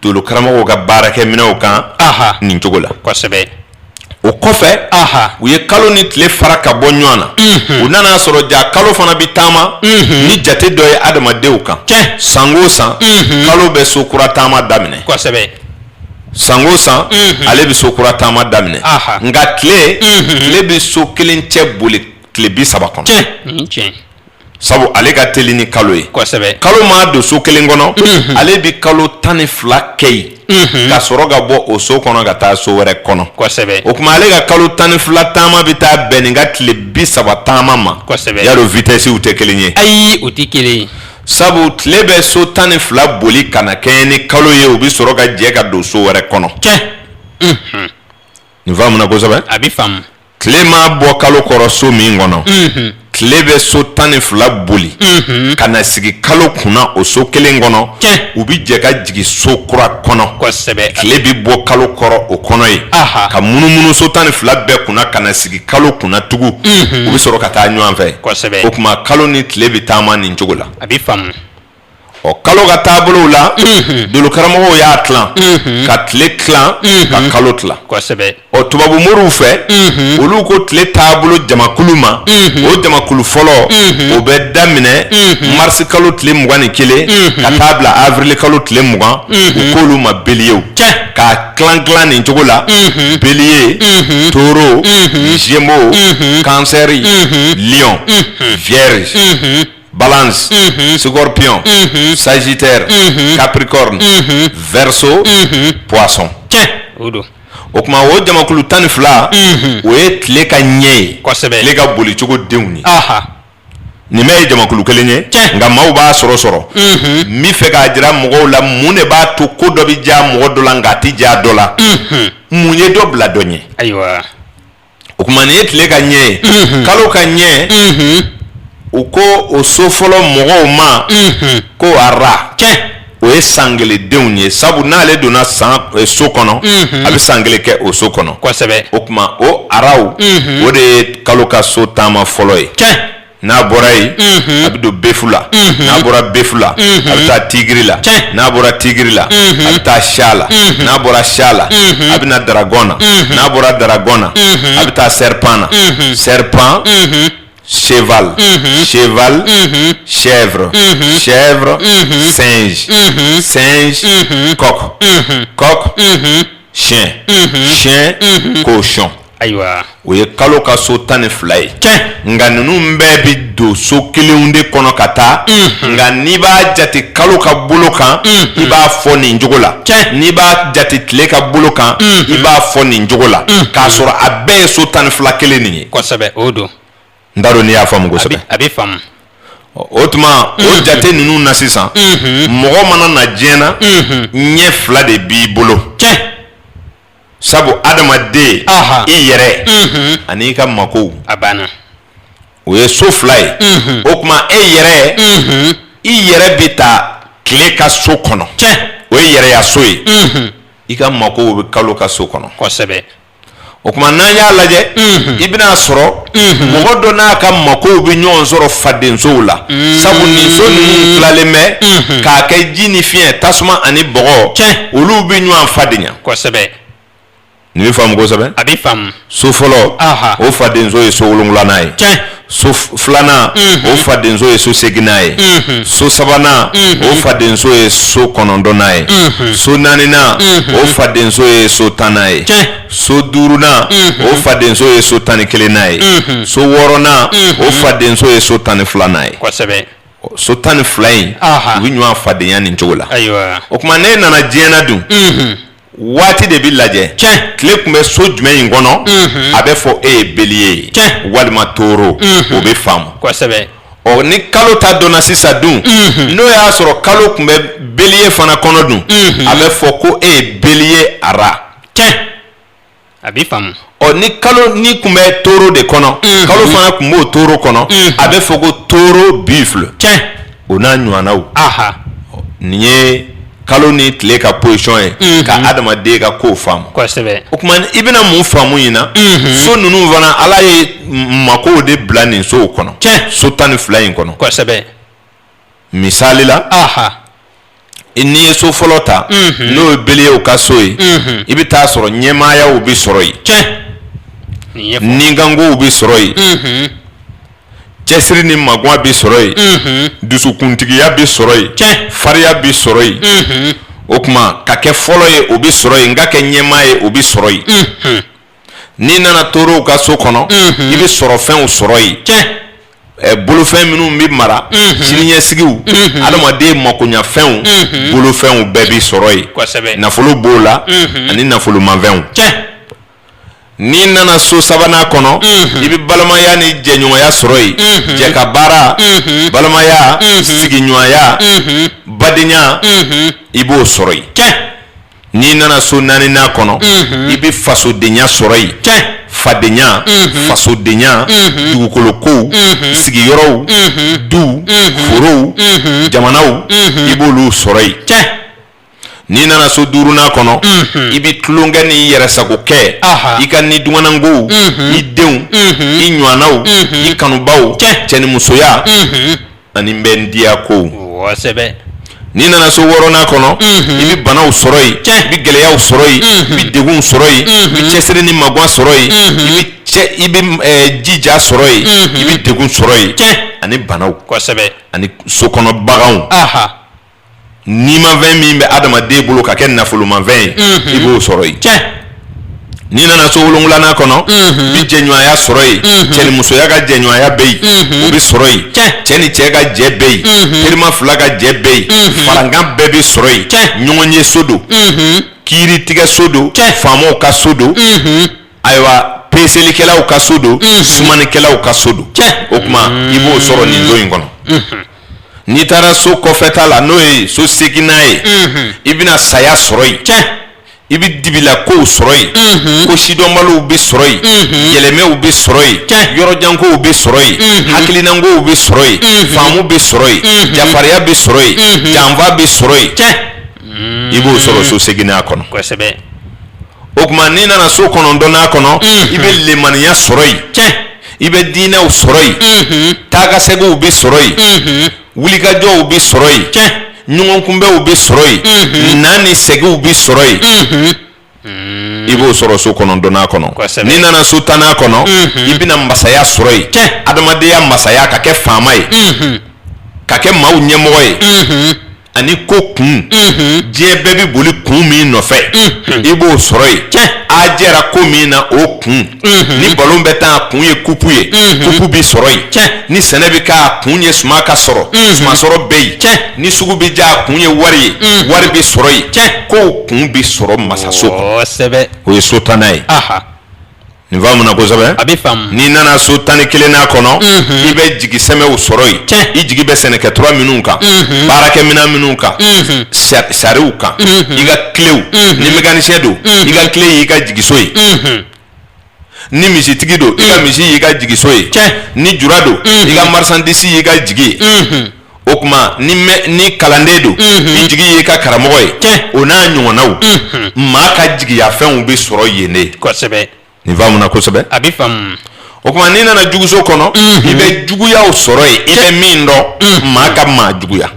dolo karamɔgɔw ka baarakɛminɛw kan aha nin cogo la kosɛbɛ o kɔfɛ aha u ye kalo ni tile fara ka bɔ ɲɔgɔn na u nana sɔrɔ ja kalo fana bɛ taama ni jate dɔ ye adamadenw kan tiɲɛ san o san kalo bɛ so kura taama daminɛ kosɛbɛ san o san ale bɛ so kura taama daminɛ aha nka tile bɛ so kelen cɛ boli tile 30 kɔnɔ tiɲɛ nin tiɲɛ sabu ale ka teli ni kalo ye kosɛbɛ kalo maa don so kelen kɔnɔ ale bɛ kalo 12 kɛ yen ka sɔrɔ ka bɔ o so kɔnɔ ka taa so wɛrɛ kɔnɔ kosɛbɛ o tuma ale ka kalo 12 taama bɛ taa bɛn nin ka tile 30 taama ma kosɛbɛ y'a dɔn vitesse tɛ kelen ye ayi u tɛ kelen ye sabu tile bɛ so 12 boli ka na kɛɲɛ ni kalo ye u bɛ sɔrɔ ka jɛ ka don so wɛrɛ kɔnɔ tiɲɛ nin faamuna kosɛbɛ a bɛ faamu tile ma bɔ kalo kɔrɔ so min kɔnɔ tile bɛ so 12 boli ka na sigi kalo kunna o so kelen kɔnɔ tiɲɛ u bɛ jɛ ka jigin so kura kɔnɔ kosɛbɛ tile bɛ bɔ kalo kɔrɔ o kɔnɔ ye aha ka munumunu so 12 bɛɛ kunna ka na sigi kalo kunna tugu u bɛ sɔrɔ ka taa ɲɔgɔn fɛ kosɛbɛ o tuma kalo ni tile bɛ taama nin cogo la a bɛ faamu ɔ kalo ka taabolow la dolo karamɔgɔw y'a tilan ka tile tilan ka kalo tilan kosɛbɛ ɔ tubabu moriw fɛ olu ko tile taabolo jamakulu ma o jamakulu fɔlɔ o bɛ daminɛ marisi kalo tile 21 ka taa bila avril kalo tile 20 u k'olu ma bélier tiɲɛ k'a tilan nin cogo la bélier taureau gémeaux cancer lion vierge balance scorpion sagittaire capricorne verseau poisson tiɲɛ o don o tuma o jamakulu 12 o ye tile ka ɲɛ ye kosɛbɛ tile ka boli cogo denw ye aha nin bɛɛ ye jamakulu kelen ye Tiɲɛ. nka maaw b'a sɔrɔ n bɛ fɛ k'a jira mɔgɔw la mun de b'a to ko dɔ bɛ diya mɔgɔ dɔ la nka a tɛ diya dɔ la mun ye dɔ bila dɔ ɲɛ ayiwa o tuma nin ye tile ka ɲɛ ye kalo ka ɲɛ u ko o so fɔlɔ mɔgɔw ma ko ara tiɲɛ o ye san kelen denw ye sabu n'ale donna so kɔnɔ a bɛ san kelen kɛ o so kɔnɔ kosɛbɛ o tuma o araw o de ye kalo ka so taama fɔlɔ ye tiɲɛ n'a bɔra yen a bɛ don befu la n'a bɔra befu la a bɛ taa tigiri la Tiɲɛ. n'a bɔra tigiri la a bɛ taa sha la n'a bɔra sha la a bɛ na dragon na n'a bɔra dragon na a bɛ taa serpent na serpent cheval cheval chèvre chèvre singe singe coq coq chien chien cochon ayiwa o ye kalo ka so 12 ye nga ninnu bɛɛ bi don so kelenw de kɔnɔ ka taa nga n'i b'a jate kalo ka bolo kan i b'a fɔ nin jogo la n'i b'a jate tile ka bolo kan i b'a fɔ nin jogo la k'a sɔrɔ a bɛɛ ye so 12 kelen nin ye kosɛbɛ o don n t'a dɔn n'i y'a faamu kosɛbɛ a bɛ faamu o tuma o jate ninnu na sisan mɔgɔ mana na diɲɛ na ɲɛ 2 de b'i bolo sabu adamaden i yɛrɛ ani i ka makow a banna o ye so 2 ye o tuma e yɛrɛ i yɛrɛ bɛ taa tile ka so kɔnɔ o ye yɛrɛya so ye i ka makow bɛ kalo ka so kɔnɔ kosɛbɛ o tuma n'an y'a lajɛ i bɛna sɔrɔ mɔgɔ dɔ n'a ka makow bɛ ɲɔgɔn sɔrɔ fadensow la sabu nin so ninnu tilalen bɛ k'a kɛ ji ni fiɲɛ tasuma ani bɔgɔ olu bɛ ɲɔgɔn fadenya kosɛbɛ nin bɛ faamu kosɛbɛ a bɛ faamu so fɔlɔ o fadenso ye so 7nan ye so 2nan o fadenso ye so 8nan ye so 3nan o fadenso ye so 9nan ye so 4nan o fadenso ye so 10nan ye so 5nan o fadenso ye so 11nan ye so 6nan o fadenso ye so 12nan ye kosɛbɛ so 12 in u bɛ ɲɔgɔn fadenya nin cogo la ayiwa o tuma ne nana diɲɛ na dun waati de bi lajɛ tile tun bɛ so jumɛn in kɔnɔ a bɛ fɔ e ye beliye ye walima toro o bɛ faamu kosɛbɛ ɔ ni kalo ta dɔnna sisan dun n'o y'a sɔrɔ kalo tun bɛ beliye fana kɔnɔ dun a bɛ fɔ ko e ye beliye ara a bɛ faamu ɔ ni kalo ni tun bɛ toro de kɔnɔ kalo fana tun b'o toro kɔnɔ a bɛ fɔ ko toro buffle o n'a ɲɔgɔnnaw nin ye kalo ni tile ka position ye ka adamaden ka ko faamu kosɛbɛ o tuma i bɛna mun faamu yin na so ninnu fana ala ye makow de bila nin sow kɔnɔ so 12 in kɔnɔ kosɛbɛ misali la n'i ye so fɔlɔ ta n'o ye beliyew ka so ye i bɛ taa sɔrɔ ɲɛmaayaw bɛ sɔrɔ yen ninkankow bɛ sɔrɔ yen cɛsiri ni magoya bɛ sɔrɔ yen dusukuntigiya bɛ sɔrɔ yen fariya bɛ sɔrɔ yen o tuma ka kɛ fɔlɔ ye o bɛ sɔrɔ yen n ka kɛ ɲɛmaa ye o bɛ sɔrɔ yen n'i nana torow ka so kɔnɔ i bɛ sɔrɔ fɛnw sɔrɔ yen bolofɛn minnu bɛ mara siniɲɛsigiw adamaden makoɲafɛnw bolofɛnw bɛɛ bɛ sɔrɔ yen nafolo b'o la ani nafolomanfɛnw n'i nana so 3nan kɔnɔ i bɛ balimaya ni jɛɲɔgɔnya sɔrɔ yen jɛ ka baara balimaya sigiɲɔgɔnya badenya i b'o sɔrɔ yen n'i nana so 4nan kɔnɔ i bɛ fasodenya sɔrɔ yen fadenya fasodenya dugukolokow sigiyɔrɔw du forow jamanaw i b'olu sɔrɔ yen n'i nana so 5nan kɔnɔ i bɛ tulonkɛ ni yɛrɛsagokɛ i ka ni dunanangow i denw i ɲɔgɔnnaw i kanubaw cɛnimusoya ani bɛndiya kow n'i nana so 6nan kɔnɔ i bɛ banaw sɔrɔ yen i bɛ gɛlɛyaw sɔrɔ yen i bɛ degunw sɔrɔ yen i bɛ cɛsiri ni magoya sɔrɔ yen i bɛ jija sɔrɔ yen i bɛ degun sɔrɔ yen ani banaw ani sokɔnɔ baganw n'i ma fɛn min bɛ adamaden bolo ka kɛ nafolomanfɛn ye i b'o sɔrɔ yen n'i nana so 7nan kɔnɔ i bɛ jɛɲɔgɔnya sɔrɔ yen cɛnimusoya ka jɛɲɔgɔnya bɛ yen o bɛ sɔrɔ yen cɛ ni cɛ ka jɛ bɛ yen terima 2 ka jɛ bɛ yen farankan bɛɛ bɛ sɔrɔ yen ɲɔgɔn ye so don kiiritigɛ so don faamaw ka so don ayiwa peselikɛlaw ka so don sumanikɛlaw ka so don o tuma i b'o sɔrɔ nin don in kɔnɔ n'i taara so kɔfɛta la n'o ye so 8nan ye i bɛna saya sɔrɔ yen i bɛ dibilakow sɔrɔ yen ko sidɔnbaliw bɛ sɔrɔ yen yɛlɛmɛw bɛ sɔrɔ yen yɔrɔjankow bɛ sɔrɔ yen hakilinankow bɛ sɔrɔ yen faamu bɛ sɔrɔ yen jafariya bɛ sɔrɔ yen janfa bɛ sɔrɔ yen i b'o sɔrɔ so 8nan kɔnɔ o tuma n'i nana so 9nan kɔnɔ i bɛ lemaniya sɔrɔ yen i bɛ diinɛw sɔrɔ yen taakasɛgiw bɛ sɔrɔ yen wulikajɔw bɛ sɔrɔ yen ɲɔgɔn kunbɛw bɛ sɔrɔ yen na ni segiw bɛ sɔrɔ yen i b'o sɔrɔ so 9nan kɔnɔ n'i nana so 10nan kɔnɔ i bɛna masaya sɔrɔ yen adamadenya masaya ka kɛ faama ye ka kɛ maaw ɲɛmɔgɔ ye ani ko kun diɲɛ bɛɛ bi boli kun min nɔfɛ i b'o sɔrɔ yen a jɛra ko min na o kun ni ballon bɛ taa kun ye kupu ye kupu bi sɔrɔ yen ni sɛnɛ bi k'a kun ye suma ka sɔrɔ suma sɔrɔ bɛ yen ni sugu bi ja a kun ye wari ye wari bi sɔrɔ yen ko kun bi sɔrɔ masaso kɔnɔ o ye so tanna ye nin faamuna kosɛbɛ a bɛ faamu n'i nana so 11 kɔnɔ i bɛ jigi sɛmɛw sɔrɔ yen i jigi bɛ sɛnɛkɛtura minnu kan baarakɛminɛn minnu kan sariw kan i ka kilew ni mécanicien don i ka kile y'i ka jigiso ye ni misitigi don i ka misi y'i ka jigiso ye ni jura don i ka marchandise y'i ka jigi ye o kuma ni kalanden don i jigi y'i ka karamɔgɔ ye o n'a ɲɔgɔnnaw maa ka jigiyafɛnw bɛ sɔrɔ yen de kosɛbɛ nin faamuna kosɛbɛ a bɛ faamu o kuma n'i nana juguso kɔnɔ i bɛ juguyaw sɔrɔ yen i bɛ min dɔn maa ka maa juguya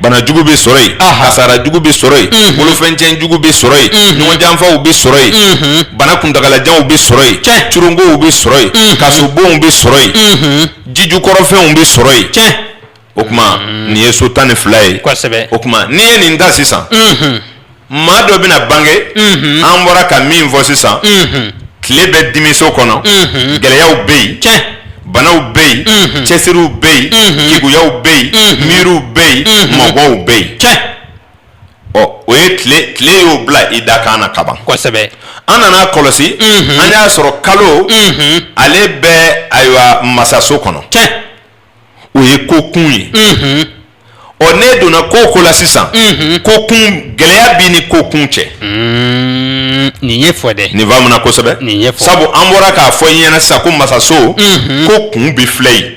bana jugu bɛ sɔrɔ yen kasara jugu bɛ sɔrɔ yen bolofɛncɛn jugu bɛ sɔrɔ yen ɲɔgɔn janfaw bɛ sɔrɔ yen bana kuntagalajanw bɛ sɔrɔ yen curungow bɛ sɔrɔ yen kasobonw bɛ sɔrɔ yen jijukɔrɔfɛnw bɛ sɔrɔ yen o kuma nin ye so 12 ye kosɛbɛ o kuma n'i ye nin da sisan maa dɔ bɛna bange an bɔra ka min fɔ sisan tile bɛ dimiso kɔnɔ gɛlɛyaw bɛ yen banaw bɛ yen cɛsiriw bɛ yen keguyaw bɛ yen miiriw bɛ yen mɔgɔw bɛ yen o ye tile y'o bila i da kan na kaban kosɛbɛ an nana kɔlɔsi an y'a sɔrɔ kalo ale bɛ ayiwa masaso kɔnɔ o ye ko kun ye ne donna ko la sisan ko kun gɛlɛya bi ni ko kun cɛ nin ye fɔ dɛ nin faamuna kosɛbɛ sabu an bɔra k'a fɔ i ɲɛna sisan ko masaso ko kun bi filɛ yen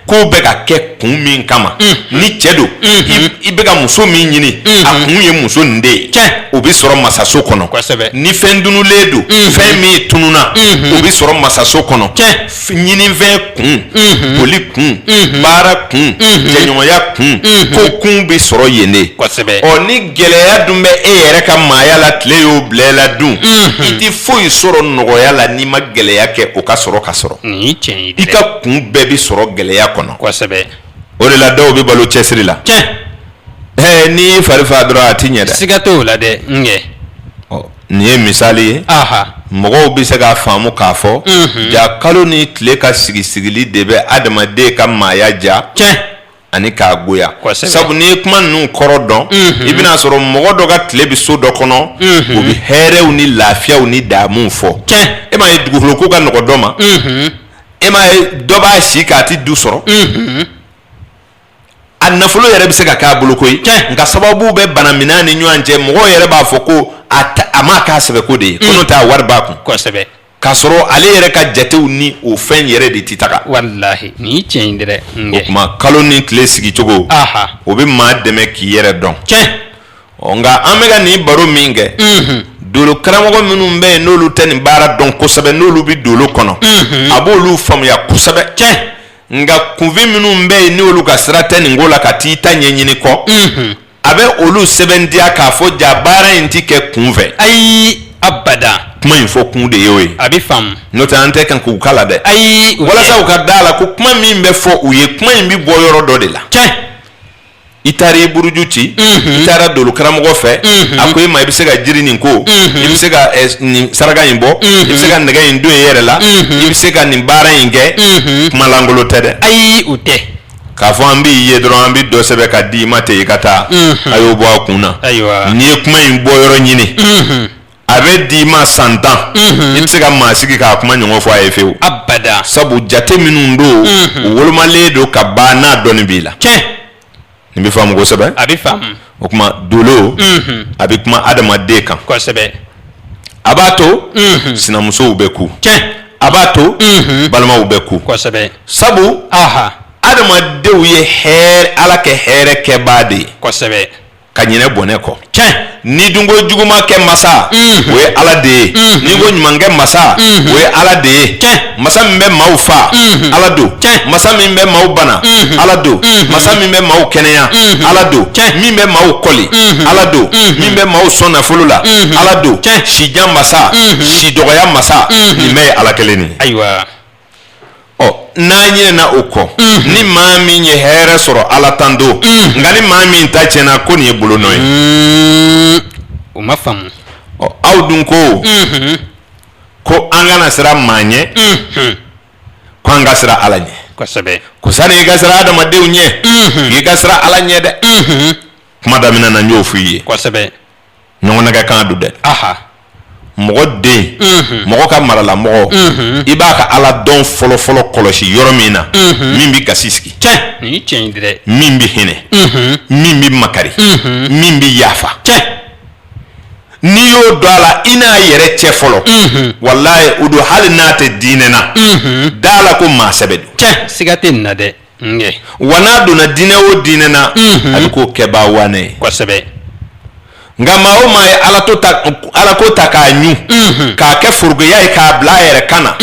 ko bɛ ka kɛ kun min kama ni cɛ don i bɛ ka muso min ɲini a kun ye muso nin de ye o bɛ sɔrɔ masaso kɔnɔ ni fɛn dunulen don fɛn min tununa o bɛ sɔrɔ masaso kɔnɔ ɲinifɛn kun boli kun baara kun jɛɲɔgɔnya kun ko kun bɛ sɔrɔ yen de ni gɛlɛya dun bɛ e yɛrɛ ka maaya la tile y'o bila e la dun i tɛ foyi sɔrɔ nɔgɔya la n'i ma gɛlɛya kɛ o ka sɔrɔ ka sɔrɔ i ka kun bɛɛ bɛ sɔrɔ gɛlɛya kɔnɔ o de la dɔw bɛ balo cɛsiri la n'i fari fa dɔrɔn a ti ɲɛ dɛ siga t'o la dɛ nin ye misali ye mɔgɔw bɛ se k'a faamu k'a fɔ ja kalo ni tile ka sigili de bɛ adamaden ka maaya ja ani k'a goya sabu n'i ye kuma ninnu kɔrɔ dɔn i bɛna sɔrɔ mɔgɔ dɔ ka tile bɛ so dɔ kɔnɔ o bɛ hɛrɛw ni lafiyaw ni damuw fɔ e m'a ye dugukolo ko ka nɔgɔ dɔ ma e m'a ye dɔ b'a si k'a ti du sɔrɔ a nafolo yɛrɛ bɛ se ka k'a bolo koyi nka sababu bɛ bana minɛn ni ɲɔgɔn cɛ mɔgɔw yɛrɛ b'a fɔ ko a ma k'a sɛbɛko de ye ko n'o tɛ a wari b'a kun k'a sɔrɔ ale yɛrɛ ka jatew ni o fɛn yɛrɛ de ti taga walahi nin ye tiɲɛ ye dɛ o kuma kalo ni tile sigicogo o bɛ maa dɛmɛ k'i yɛrɛ dɔn nka an bɛ ka nin baro min kɛ dolo karamɔgɔ minnu bɛ yen n'olu tɛ nin baara dɔn kosɛbɛ n'olu bɛ dolo kɔnɔ a b'olu faamuya kosɛbɛ nka kunfin minnu bɛ yen n'olu ka sira tɛ nin ko la ka t'i ta ɲɛɲini kɔ a bɛ olu sɛbɛntiya k'a fɔ ja baara in ti kɛ kun fɛ ayi abada kuma in fɔ kun de ye o ye a bɛ faamu n'o tɛ an tɛ kan k'u kala dɛ ayi walasa u ka da la ko kuma min bɛ fɔ u ye kuma in bɛ bɔ yɔrɔ dɔ de la i taara i buruju ci i taara dolo karamɔgɔ fɛ a ko e ma i bɛ se ka jiri nin ko i bɛ se ka nin saraka in bɔ i bɛ se ka nɛgɛ in don i yɛrɛ la i bɛ se ka nin baara in kɛ kuma lankolon tɛ dɛ ayi o tɛ k'a fɔ an b'i ye dɔrɔn an bɛ dɔ sɛbɛn ka di i ma ten i ka taa a y'o bɔ a kun na n'i ye kuma in bɔ yɔrɔ ɲini a bɛ di i ma san 10 i bɛ se ka maa sigi k'a kuma ɲɔgɔn fɔ a ye fewu abada sabu jate minnu don u wolomalen don ka ban n'a dɔnni b'i la nin bɛ faamu kosɛbɛ a bɛ faamu o kuma dolo a bɛ kuma adamaden kan kosɛbɛ a b'a to sinamusow bɛ ku a b'a to balimaw bɛ ku kosɛbɛ sabu adamadenw ye hɛrɛ ala kɛ hɛrɛ kɛbaa de ye kosɛbɛ ka ɲinɛ bɔnɛ kɔ ni dun ko juguman kɛ masa o ye ala de ye ni ko ɲuman kɛ masa o ye ala de ye masa min bɛ maaw fa ala do masa min bɛ maaw bana ala do masa min bɛ maaw kɛnɛya ala do min bɛ maaw kɔli ala do min bɛ maaw sɔn nafolo la ala do sijan masa si dɔgɔya masa nin bɛɛ ye ala kelen de ye ayiwa n'a ɲinɛna o kɔ ni maa min ye hɛrɛ sɔrɔ ala tan don nka ni maa min ta tiɲɛna ko nin ye bolonɔ ye o ma faamu aw dun ko an kana siran maa ɲɛ ko an ka siran ala ɲɛ kosɛbɛ ko sani i ka siran adamadenw ɲɛ i ka siran ala ɲɛ dɛ kuma daminɛ na n y'o f'i ye kosɛbɛ ɲɔgɔnnɛgɛ kan don dɛ mɔgɔ den mɔgɔ ka marala mɔgɔ i b'a ka ala dɔn fɔlɔ kɔlɔsi yɔrɔ min na min bɛ gasi sigi ni tiɲɛ dɛ min bɛ hinɛ min bɛ makari min bɛ yafa n'i y'o dɔn a la i n'a yɛrɛ cɛ fɔlɔ walayi o don hali n'a tɛ diinɛ na da la ko maa sɛbɛ don siga tɛ nin na dɛ wa n'a donna diinɛ o diinɛ na a bɛ k'o kɛbaa wanɛ ye kosɛbɛ nka maa o maa ye ala ko ta k'a ɲu k'a kɛ forogoya ye k'a bila a yɛrɛ kan na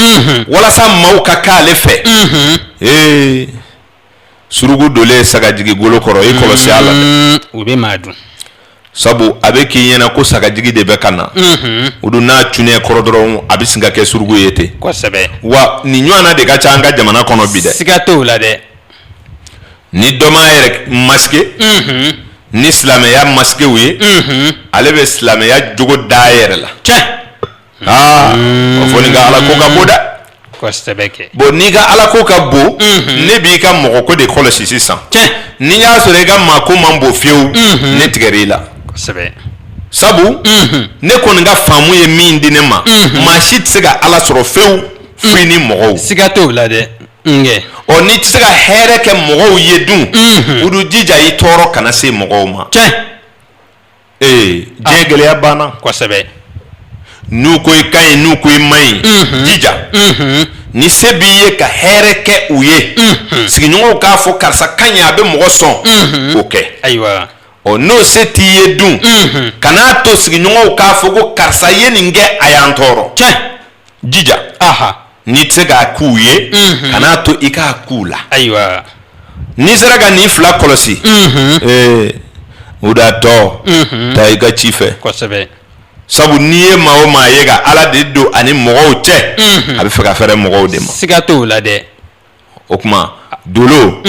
walasa maaw ka k'ale fɛ surugu dolen sagajigi golo kɔrɔ i kɔlɔsi a la dɛ o bɛ maa dun sabu a bɛ k'i ɲɛna ko sagajigi de bɛ ka na o don n'a cunɛ kɔrɔ dɔrɔn a bɛ sin ka kɛ surugu ye ten kosɛbɛ wa nin ɲɔgɔnna de ka ca an ka jamana kɔnɔ bi dɛ siga t'o la dɛ ni dɔ m'a yɛrɛ masqué ni silamɛya masquéw ye ale bɛ silamɛya jogo da a yɛrɛ la o fɔ nin ka ala ko ka bon dɛ kosɛbɛ kɛ bon n'i ka ala ko ka bon ne b'i ka mɔgɔ ko de kɔlɔsi sisan n'i y'a sɔrɔ i ka maa ko man bon fiyewu ne tigɛr'i la kosɛbɛ sabu ne kɔni ka faamu ye min di ne ma maa si tɛ se ka ala sɔrɔ fewu f'i ni mɔgɔw siga t'o la dɛ n'i tɛ se ka hɛrɛ kɛ mɔgɔw ye dun u du jija i tɔɔrɔ kana se mɔgɔw ma diɲɛ gɛlɛya banna kosɛbɛ n'u ko i ka ɲi n'u ko i man ɲi jija ni se b'i ye ka hɛrɛ kɛ u ye sigiɲɔgɔnw k'a fɔ karisa ka ɲi a bɛ mɔgɔ sɔn o kɛ ayiwa n'o se t'i ye dun kan'a to sigiɲɔgɔnw k'a fɔ ko karisa ye nin kɛ a y'an tɔɔrɔ jija n'i tɛ se k'a k'u ye kan'a to i k'a k'u la ayiwa n'i sera ka nin fila kɔlɔsi o da tɔ taa i ka ci fɛ kosɛbɛ sabu n'i ye maa o maa ye ka ala de don ani mɔgɔw cɛ a bɛ fɛ ka fɛrɛ mɔgɔw de ma siga t'o la dɛ o tuma dolo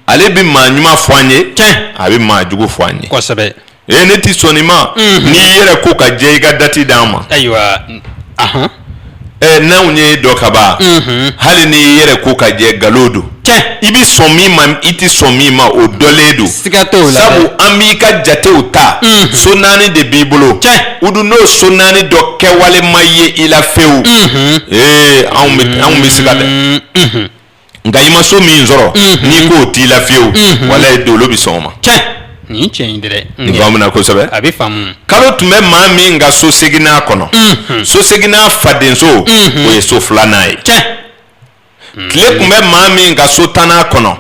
ale bɛ maa ɲuman fɔ an ye a bɛ maa jugu fɔ an ye kosɛbɛ ne tɛ sɔn nin ma n'i yɛrɛ ko ka jɛ i ka dati d'an ma ayiwa n'anw ye dɔ kaba hali n'i yɛrɛ ko ka jɛ nkalon don i bɛ sɔn min ma i tɛ sɔn min ma o dɔlen don sabu an b'i ka jatew ta so naani de b'i bolo o dun n'o so naani dɔ kɛwale ma ye i la fewu anw bɛ siga dɛ nka i ma so min sɔrɔ n'i k'o t'i la fiyewu walayi dolo bɛ sɔn o ma nin tiɲɛ in dɛ nin faamuna kosɛbɛ a bɛ faamu kalo tun bɛ maa min ka so seginna kɔnɔ so seginna fadenso o ye so filanan ye tile tun bɛ maa min ka so tannan kɔnɔ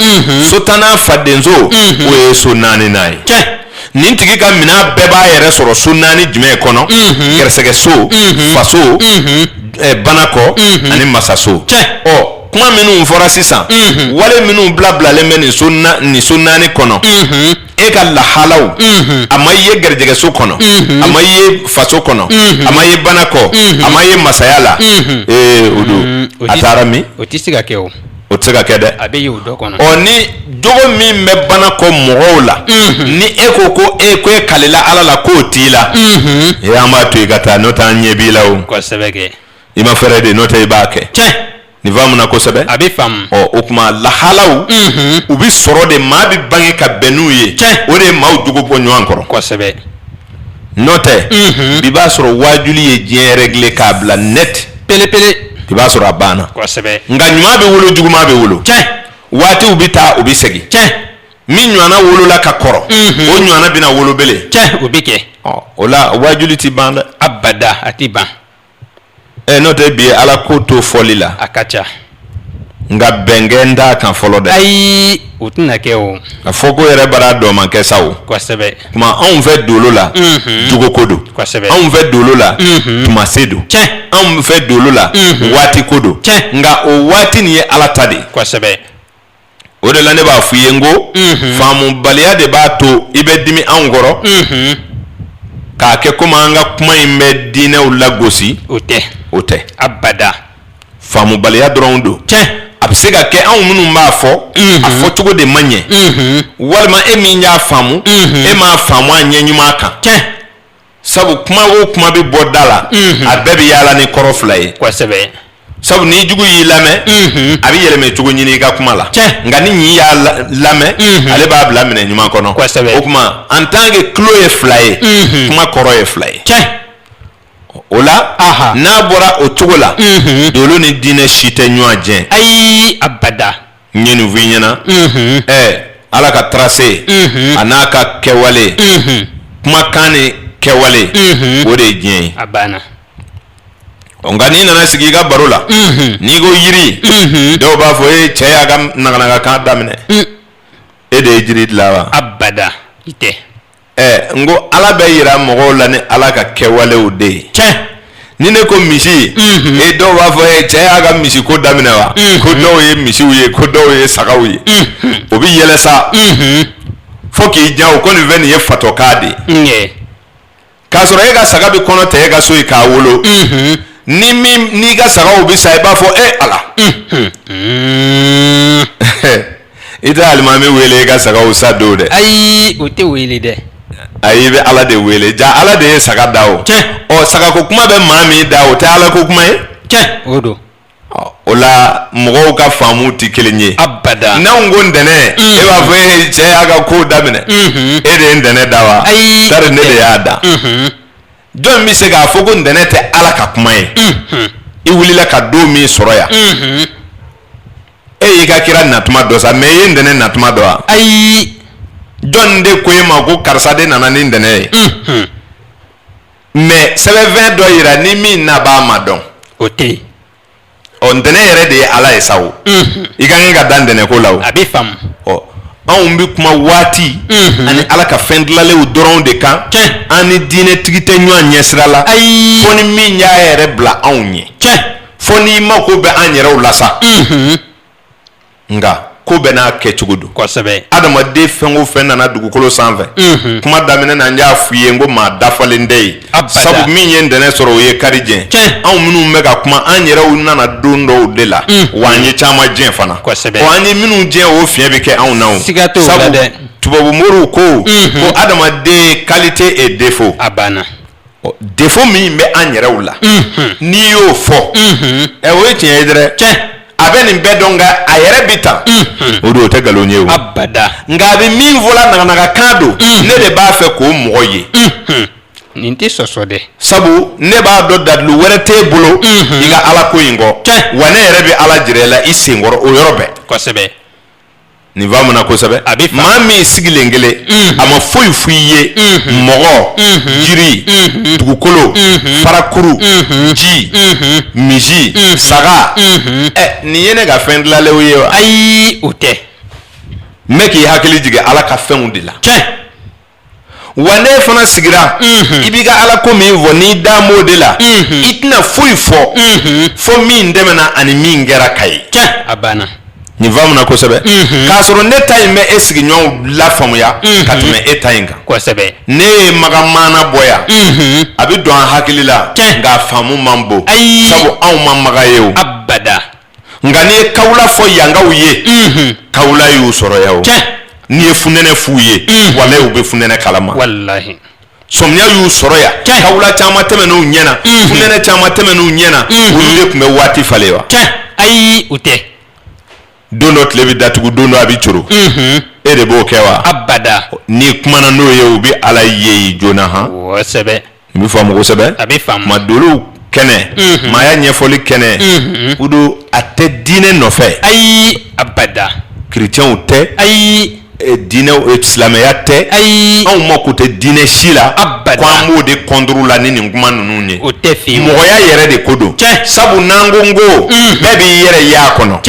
so tannan fadenso o ye so naaninan ye nin tigi ka minɛn bɛɛ b'a yɛrɛ sɔrɔ so naani jumɛn kɔnɔ gɛrɛsɛgɛ so faso banakɔ ani masaso kuma minnu fɔra sisan wale minnu bilabilalen bɛ nin so naani kɔnɔ e ka lahalaw a ma ye garijɛgɛso kɔnɔ a ma ye faso kɔnɔ a ma ye banakɔ a ma ye masaya la o don a taara min o tɛ se ka kɛ o tɛ se ka kɛ dɛ a bɛ ye o dɔ kɔnɔ ni jogo min bɛ banakɔ mɔgɔw la ni e ko e kalila ala la k'o t'i la an b'a to i ka taa n'o tɛ an ɲɛ b'i la o kosɛbɛ kɛ i ma fɛɛrɛ de n'o tɛ i b'a kɛ nin faamuna kosɛbɛ a bɛ faamu o tuma lahalaw u bɛ sɔrɔ de maa bɛ bange ka bɛn n'u ye o de ye maaw jogo bɔ ɲɔgɔn kɔrɔ kosɛbɛ n'o tɛ i b'a sɔrɔ wajuli ye diɲɛ régler k'a bila net pelepele i b'a sɔrɔ a banna kosɛbɛ nka ɲuman bɛ wolo juguman bɛ wolo waatiw bɛ taa u bɛ segin min ɲɔgɔnna wolola ka kɔrɔ o ɲɔgɔnna bɛna wolo bele o bɛ kɛ o la wajuli ti ban dɛ abada a ti ban n'o tɛ bi ala ko to fɔli la a ka ca nka bɛnkɛ n t'a kan fɔlɔ dɛ ayi o tɛna kɛ o a fɔ ko yɛrɛ bara dɔ man kɛ sa o kosɛbɛ tuma anw fɛ dolo la jogo ko don kosɛbɛ anw fɛ dolo la tuma se don anw fɛ dolo la waati ko don nka o waati nin ye ala ta de kosɛbɛ o de la ne b'a f'i ye n ko faamubaliya de b'a to i bɛ dimi anw kɔrɔ k'a kɛ komi an ka kuma in bɛ diinɛw lagosi o tɛ o tɛ abada faamubaliya dɔrɔn don a bɛ se ka kɛ anw minnu b'a fɔ a fɔcogo de man ɲɛ walima e min y'a faamu e m'a faamu a ɲɛ ɲuman kan sabu kuma o kuma bɛ bɔ da la a bɛɛ bɛ yaala ni kɔrɔ fila ye kosɛbɛ sabu ni jugu y'i lamɛn a bɛ yɛlɛmɛ cogo ɲini i ka kuma la nka ni ɲi y'a lamɛn ale b'a bila minɛ ɲuman kɔnɔ o kuma en tant que tulo ye fila ye kuma kɔrɔ ye fila ye o la n'a bɔra o cogo la dolo ni diinɛ si tɛ ɲɔgɔn jɛn ayi abada n ye nin f'i ɲɛna ala ka trace a n'a ka kɛwale kumakan ni kɛwale o de ye diɲɛ ye a banna nka n'i nana sigi i ka baro la n'i ko yiri dɔw b'a fɔ cɛ y'a ka naganaga kan daminɛ e de ye jiri dilan wa abada i tɛ n ko ala bɛ yira mɔgɔw la ni ala ka kɛwalew de ye ni ne ko misi dɔw b'a fɔ cɛ y'a ka misi ko daminɛ wa ko dɔw ye misiw ye ko dɔw ye sagaw ye o bɛ yɛlɛ sa fo k'i diya o ko nin fɛn nin ye fatɔkan de ye k'a sɔrɔ e ka saga bɛ kɔnɔ tɛ e ka so ye k'a wolo n'i ka sagaw bɛ sa i b'a fɔ ala i tɛ alimami wele i ka sagaw sa don dɛ ayi o tɛ wele dɛ ayi i bɛ ala de wele ja ala de ye saga da o sagako kuma bɛ maa min da o tɛ ala ko kuma ye o don o la mɔgɔw ka faamu tɛ kelen ye abada n'anw ko ntɛnɛn e b'a fɔ cɛ y'a ka ko daminɛ e de ye ntɛnɛn da wa tari ne de y'a da jɔn bɛ se k'a fɔ ko ntɛnɛn tɛ ala ka kuma ye i wulila ka don min sɔrɔ yan e y'i ka kira natuma dɔ sa mais i ye ntɛnɛn natuma dɔ wa ayi jɔn de ko e ma ko karisa de nana ni ntɛnɛn ye mais sɛbɛnfɛn dɔ yira ni min na b'a ma dɔn o tɛ yen ntɛnɛn yɛrɛ de ye ala ye sa o i ka kan ka da ntɛnɛn ko la o a bɛ faamu anw bɛ kuma waati ani ala ka fɛn dilanlenw dɔrɔn de kan an ni diinɛtigi tɛ ɲɔgɔn ɲɛsira la fo ni min y'a yɛrɛ bila anw ɲɛ fo n'i mako bɛ an yɛrɛw la sa nka ko bɛɛ n'a kɛcogo don kosɛbɛ adamaden fɛn o fɛn nana dugukolo sanfɛ kuma daminɛ na n y'a f'i ye n ko maa dafalen tɛ yen sabu min ye ntɛnɛn sɔrɔ o ye kari jɛn anw minnu bɛ ka kuma an yɛrɛw nana don dɔw de la wa an ye caman jɛn fana an ye minnu jɛn o fiɲɛ bɛ kɛ anw na o sabu tubabu moriw ko adamaden qualité et défaut a banna défaut min bɛ an yɛrɛw la n'i y'o fɔ o ye tiɲɛ ye dɛrɛ a bɛ nin bɛɛ dɔn nka a yɛrɛ bi tan o don o tɛ nkalon ye o abada nka a bɛ min fɔla naganagakan don ne de b'a fɛ k'o mɔgɔ ye nin tɛ sɔsɔ dɛ sabu ne b'a dɔn dalilu wɛrɛ t'e bolo i ka ala ko in kɔ wa ne yɛrɛ bɛ ala jira i la i senkɔrɔ o yɔrɔ bɛɛ kosɛbɛ nin faamu na kosɛbɛ maa min sigilen kelen a ma foyi f'i ye mɔgɔ jiri dugukolo farakuru ji misi saga nin ye ne ka fɛn dilanlenw ye wa ayi o tɛ n bɛ k'i hakili jigin ala ka fɛnw de la wa ne fana sigira i b'i ka ala ko min fɔ n'i da m'o de la i tɛna foyi fɔ fo min tɛmɛna ani min kɛra ka ye a banna nin faamu na kosɛbɛ k'a sɔrɔ ne ta in bɛ e sigiɲɔgɔnw lafaamuya ka tɛmɛ e ta in kan kosɛbɛ ne ye magamana bɔ yan a bɛ don an hakili la nka a faamu man bon sabu anw ma maga ye o abada nka n'i ye kawula fɔ yankaw ye kawula y'u sɔrɔ yan o n'i ye funɛnɛ f'u ye walayi u bɛ funɛnɛ kalama walahi sɔmiya y'u sɔrɔ yan kawula caman tɛmɛn'u ɲɛna funɛnɛ caman tɛmɛn'u ɲɛna olu de tun bɛ waati falen wa ayi o tɛ don dɔ tile bɛ datugu don dɔ a bɛ coro e de b'o kɛ wa abada n'i kumana n'o ye u bɛ ala ye joona han kosɛbɛ n bɛ faamu kosɛbɛ a bɛ faamu ma dolow kɛnɛ maaya ɲɛfɔli kɛnɛ o don a tɛ diinɛ nɔfɛ ayi abada kerecɛnw tɛ ayi diinɛ silamɛya tɛ ayi anw ma ko tɛ diinɛ si la abada ko an b'o de kɔnturu la ni nin kuma ninnu ye o tɛ fin mɔgɔya yɛrɛ de ko don sabu n'an ko n ko bɛɛ b'i yɛrɛ ye a kɔnɔ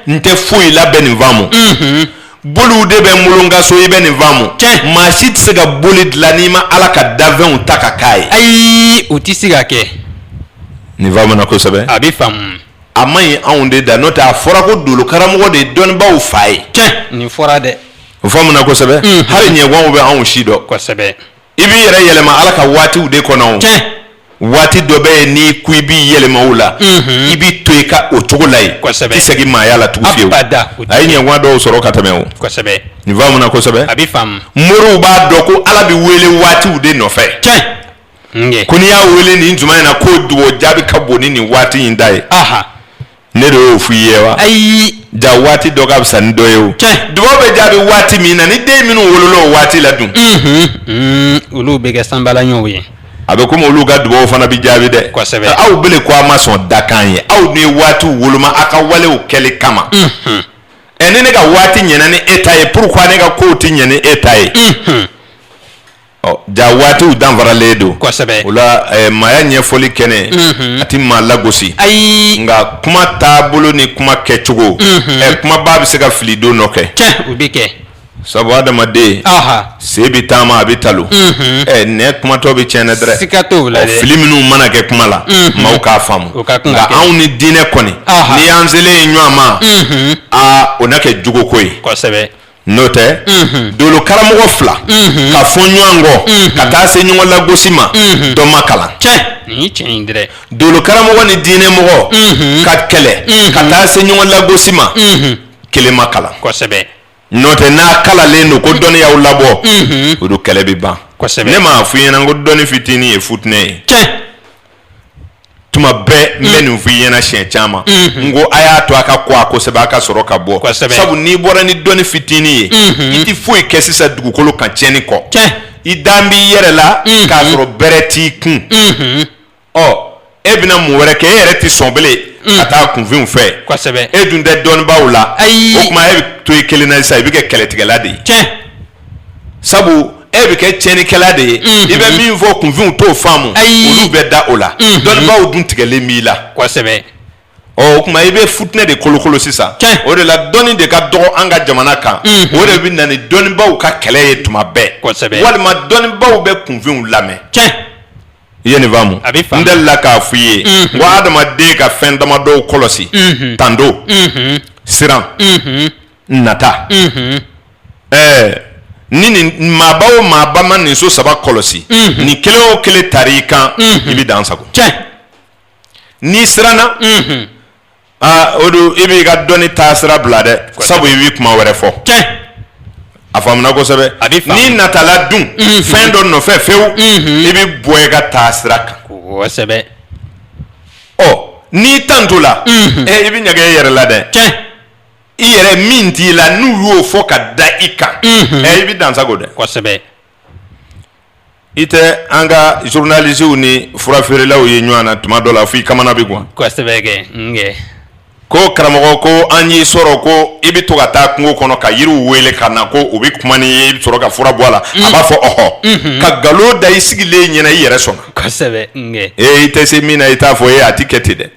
n tɛ foyi la bɛ nin faamu boliw de bɛ n bolo n ka so i bɛ nin faamu maa si tɛ se ka boli dilan n'i ma ala ka danfɛnw ta ka k'a ye ayi o tɛ se ka kɛ nin faamu na kosɛbɛ a bɛ faamu a man ɲi anw de da n'o tɛ a fɔra ko dolo karamɔgɔ de ye dɔnnibaaw fa ye nin fɔra dɛ o faamu na kosɛbɛ hali ɲɛgɔnw bɛ anw si dɔn kosɛbɛ i b'i yɛrɛ yɛlɛma ala ka waatiw de kɔnɔ waati dɔ bɛ ni ku i b'i yɛlɛma o la i b'i to i ka o cogo la yen i segin maaya la tugun fiyewu a ye ɲɛnguwa dɔw sɔrɔ ka tɛmɛ o nin faamu na kosɛbɛ moriw b'a dɔn ko ala bɛ wele waatiw de nɔfɛ ko n'i y'a wele nin tuma in na ko dugawu jaabi ka bon ni nin waati in da ye ne de y'o f'i ye wa ja waati dɔ ka fisa ni dɔ ye o dugawu bɛ jaabi waati min na ni den minnu wolola o waati la dun olu bɛ kɛ sanbalaɲɔw ye a bɛ komi olu ka dugawu fana bɛ jaabi dɛ aw bele ko a ma sɔn dakan ye aw de ye waatiw woloma a ka walew kɛli kama ni ne ka waati ɲɛna ni e ta ye pourquoi ne ka kow tɛ ɲɛ ni e ta ye ja waatiw danfaralen don o la maaya ɲɛfɔli kɛnɛ a tɛ maa lagosi nka kuma taabolo ni kuma kɛcogo kumaba bɛ se ka fili don dɔ kɛ sabu adamaden se bɛ taama a bɛ talo nɛ kumatɔ bɛ tiɲɛ dɛrɛ fili minnu mana kɛ kuma la maaw k'a faamu nka anw ni diinɛ kɔni n'i y'an selen ye ɲɔgɔn ma o na kɛ jogoko ye n'o tɛ dolo karamɔgɔ fila ka fɔ ɲɔgɔn kɔ ka taa se ɲɔgɔn lagosi ma dɔ ma kalan dolo karamɔgɔ ni diinɛ mɔgɔ ka kɛlɛ ka taa se ɲɔgɔn lagosi ma kelen ma kalan n'o tɛ n'a kalalen don ko dɔnni y'aw labɔ o don kɛlɛ bɛ ban ne m'a f'i ɲɛna ko dɔnni fitinin ye futinɛ ye tuma bɛɛ n bɛ nin f'i ɲɛna siɲɛ caman n ko a y'a to a ka kɔ a kosɛbɛ a ka sɔrɔ ka bɔ sabu n'i bɔra ni dɔnni fitinin ye i tɛ foyi kɛ sisan dugukolo kan tiɲɛni kɔ i dan b'i yɛrɛ la k'a sɔrɔ bɛrɛ t'i kun e bɛna mun wɛrɛ kɛ e yɛrɛ tɛ sɔn bilen ka taa kunfinw fɛ e dun tɛ dɔnnibaw la o tuma e bɛ to i kelen na sisan i bɛ kɛ kɛlɛtigɛla de ye sabu e bɛ kɛ tiɲɛnikɛla de ye i bɛ min fɔ kunfinw t'o faamu olu bɛ da o la dɔnnibaw dun tigɛlen b'i la o tuma i bɛ futinɛ de kolokolo sisan o de la dɔnni de ka dɔgɔ an ka jamana kan o de bɛ na ni dɔnnibaw ka kɛlɛ ye tuma bɛɛ walima dɔnnibaw bɛ kunfinw lamɛn i ye nin faamu n delila k'a f'i ye n ko adamaden ka fɛn damadɔw kɔlɔsi tando siran nata ni nin maaba o maaba ma nin so saba kɔlɔsi nin kelen o kelen tari i kan i bɛ dan sago n'i siranna o don i b'i ka dɔnni taa sira bila dɛ sabu i b'i kuma wɛrɛ fɔ a faamuna kosɛbɛ n'i natala dun fɛn dɔ nɔfɛ fewu i bɛ bɔ i ka taa sira kan n'i tanto la i bɛ ɲaga i yɛrɛ la dɛ i yɛrɛ min t'i la n'u y'o fɔ ka da i kan i bɛ dansago dɛ i tɛ an ka journalistes ni furafeerelaw ye ɲɔgɔn na tuma dɔ la f'i kamana bɛ guwan ko karamɔgɔ ko an y'i sɔrɔ ko i bɛ to ka taa kungo kɔnɔ ka yiriw wele ka na ko u bɛ kuma ni ye i bɛ sɔrɔ ka fura bɔ a la a b'a fɔ ɔhɔ ka nkalon da i sigilen ɲɛna i yɛrɛ sɔnna i tɛ se min na i t'a fɔ a ti kɛ ten dɛ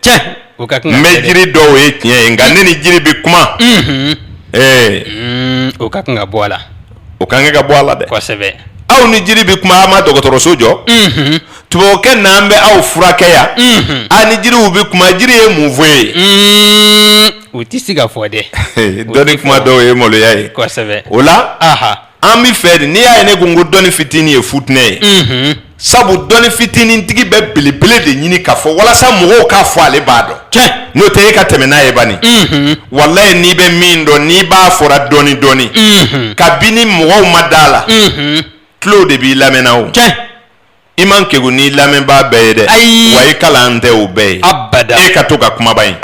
n bɛ jiri dɔw ye tiɲɛ ye nka ne ni jiri bɛ kuma o ka kan ka bɔ a la o ka kan ka bɔ a la dɛ aw ni jiri bɛ kuma a ma dɔgɔtɔrɔso jɔ tubabukɛ n'an bɛ aw furakɛ yan a ni jiriw bɛ kuma jiri ye mun fɔ ye o tɛ se ka fɔ dɛ dɔnni kuma dɔw ye maloya ye o la an bɛ fɛ de n'i y'a ye ne ko n ko dɔnni fitinin ye futinɛ ye sabu dɔnni fitinin tigi bɛ belebele de ɲini k'a fɔ walasa mɔgɔw k'a fɔ ale b'a dɔn n'o tɛ e ka tɛmɛ n'a ye bani walayi n'i bɛ min dɔn n'i b'a fɔra dɔɔni dɔɔni kabini mɔgɔw ma da la tulo de b'i lamɛnna o i man kegu n'i lamɛnbaa bɛɛ ye dɛ wa i kalan tɛ o bɛɛ ye e ka to ka kumaba in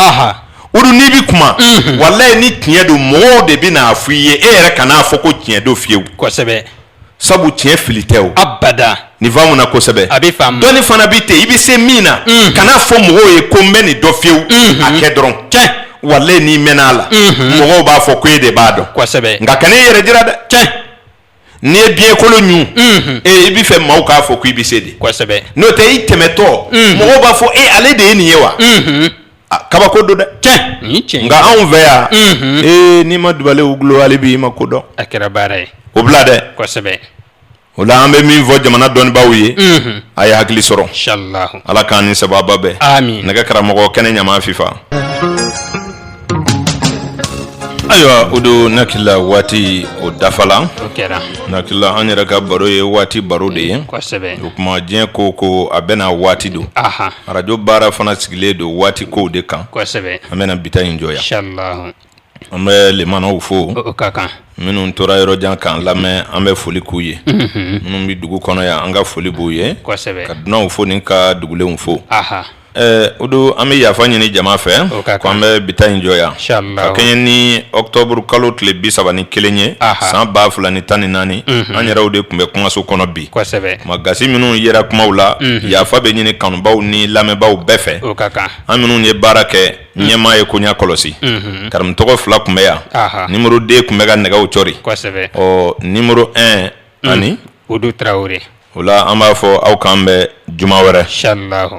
o dun n'i bɛ kuma walayi ni tiɲɛ don mɔgɔw de bɛ n'a fɔ i ye e yɛrɛ kan'a fɔ ko tiɲɛ don fiyewu sabu tiɲɛ fili tɛ o nin faamu na kosɛbɛ dɔnni fana bɛ ten i bɛ se min na kana fɔ mɔgɔw ye ko n bɛ nin dɔ fiyewu a kɛ dɔrɔn walayi n'i mɛnna a la mɔgɔw b'a fɔ ko e de b'a dɔn nka kana e yɛrɛ jira dɛ n'i ye biɲɛkolo ɲun i bɛ fɛ maaw k'a fɔ ko i bɛ se de n'o tɛ i tɛmɛtɔ mɔgɔw b'a fɔ ale de ye nin ye wa kabako don dɛ nka anw fɛ yan n'i ma dubalew gulo hali bi i ma ko dɔn a kɛra baara ye o bila dɛ o la an bɛ min fɔ jamana dɔnnibaaw ye a ye hakili sɔrɔ ala k'an ni sababa bɛɛ nɛgɛ karamɔgɔ kɛnɛ ɲama fifa ayiwa o don nakila waati o dafala o kɛra nakila an yɛrɛ ka baro ye waati baro de ye kosɛbɛ o kuma diɲɛ ko a bɛna waati don aha radio baara fana sigilen don waati kow de kan kosɛbɛ an bɛna bita in jɔya inshallah an bɛ lemanaw fo o ka kan minnu tora yɔrɔjan k'an lamɛn an bɛ foli k'u ye minnu bɛ dugu kɔnɔ yan an ka foli b'u ye kosɛbɛ ka dunanw fo ni ka dugulenw fo aha o don an bɛ yafa ɲini jama fɛ O ka ko kan. an bɛ bita in jɔya inshallah ka kɛɲɛ ni octobre kalo tile 31 ye Aha. san 2014 an yɛrɛw de tun bɛ kumaso kɔnɔ bi kosɛbɛ ma gasi minnu yera kumaw la yafa bɛ ɲini kanubaw ni lamɛnbaw bɛɛ fɛ o ka kan an minnu ye baara kɛ ɲɛmaa ye koɲa kɔlɔsi karamɔgɔ 2 tun bɛ yan aha numéro 2 tun bɛ ka nɛgɛw cɔri kosɛbɛ numéro 1 ani Udu Traore o la an b'a fɔ aw k'an bɛn juma wɛrɛ inshallah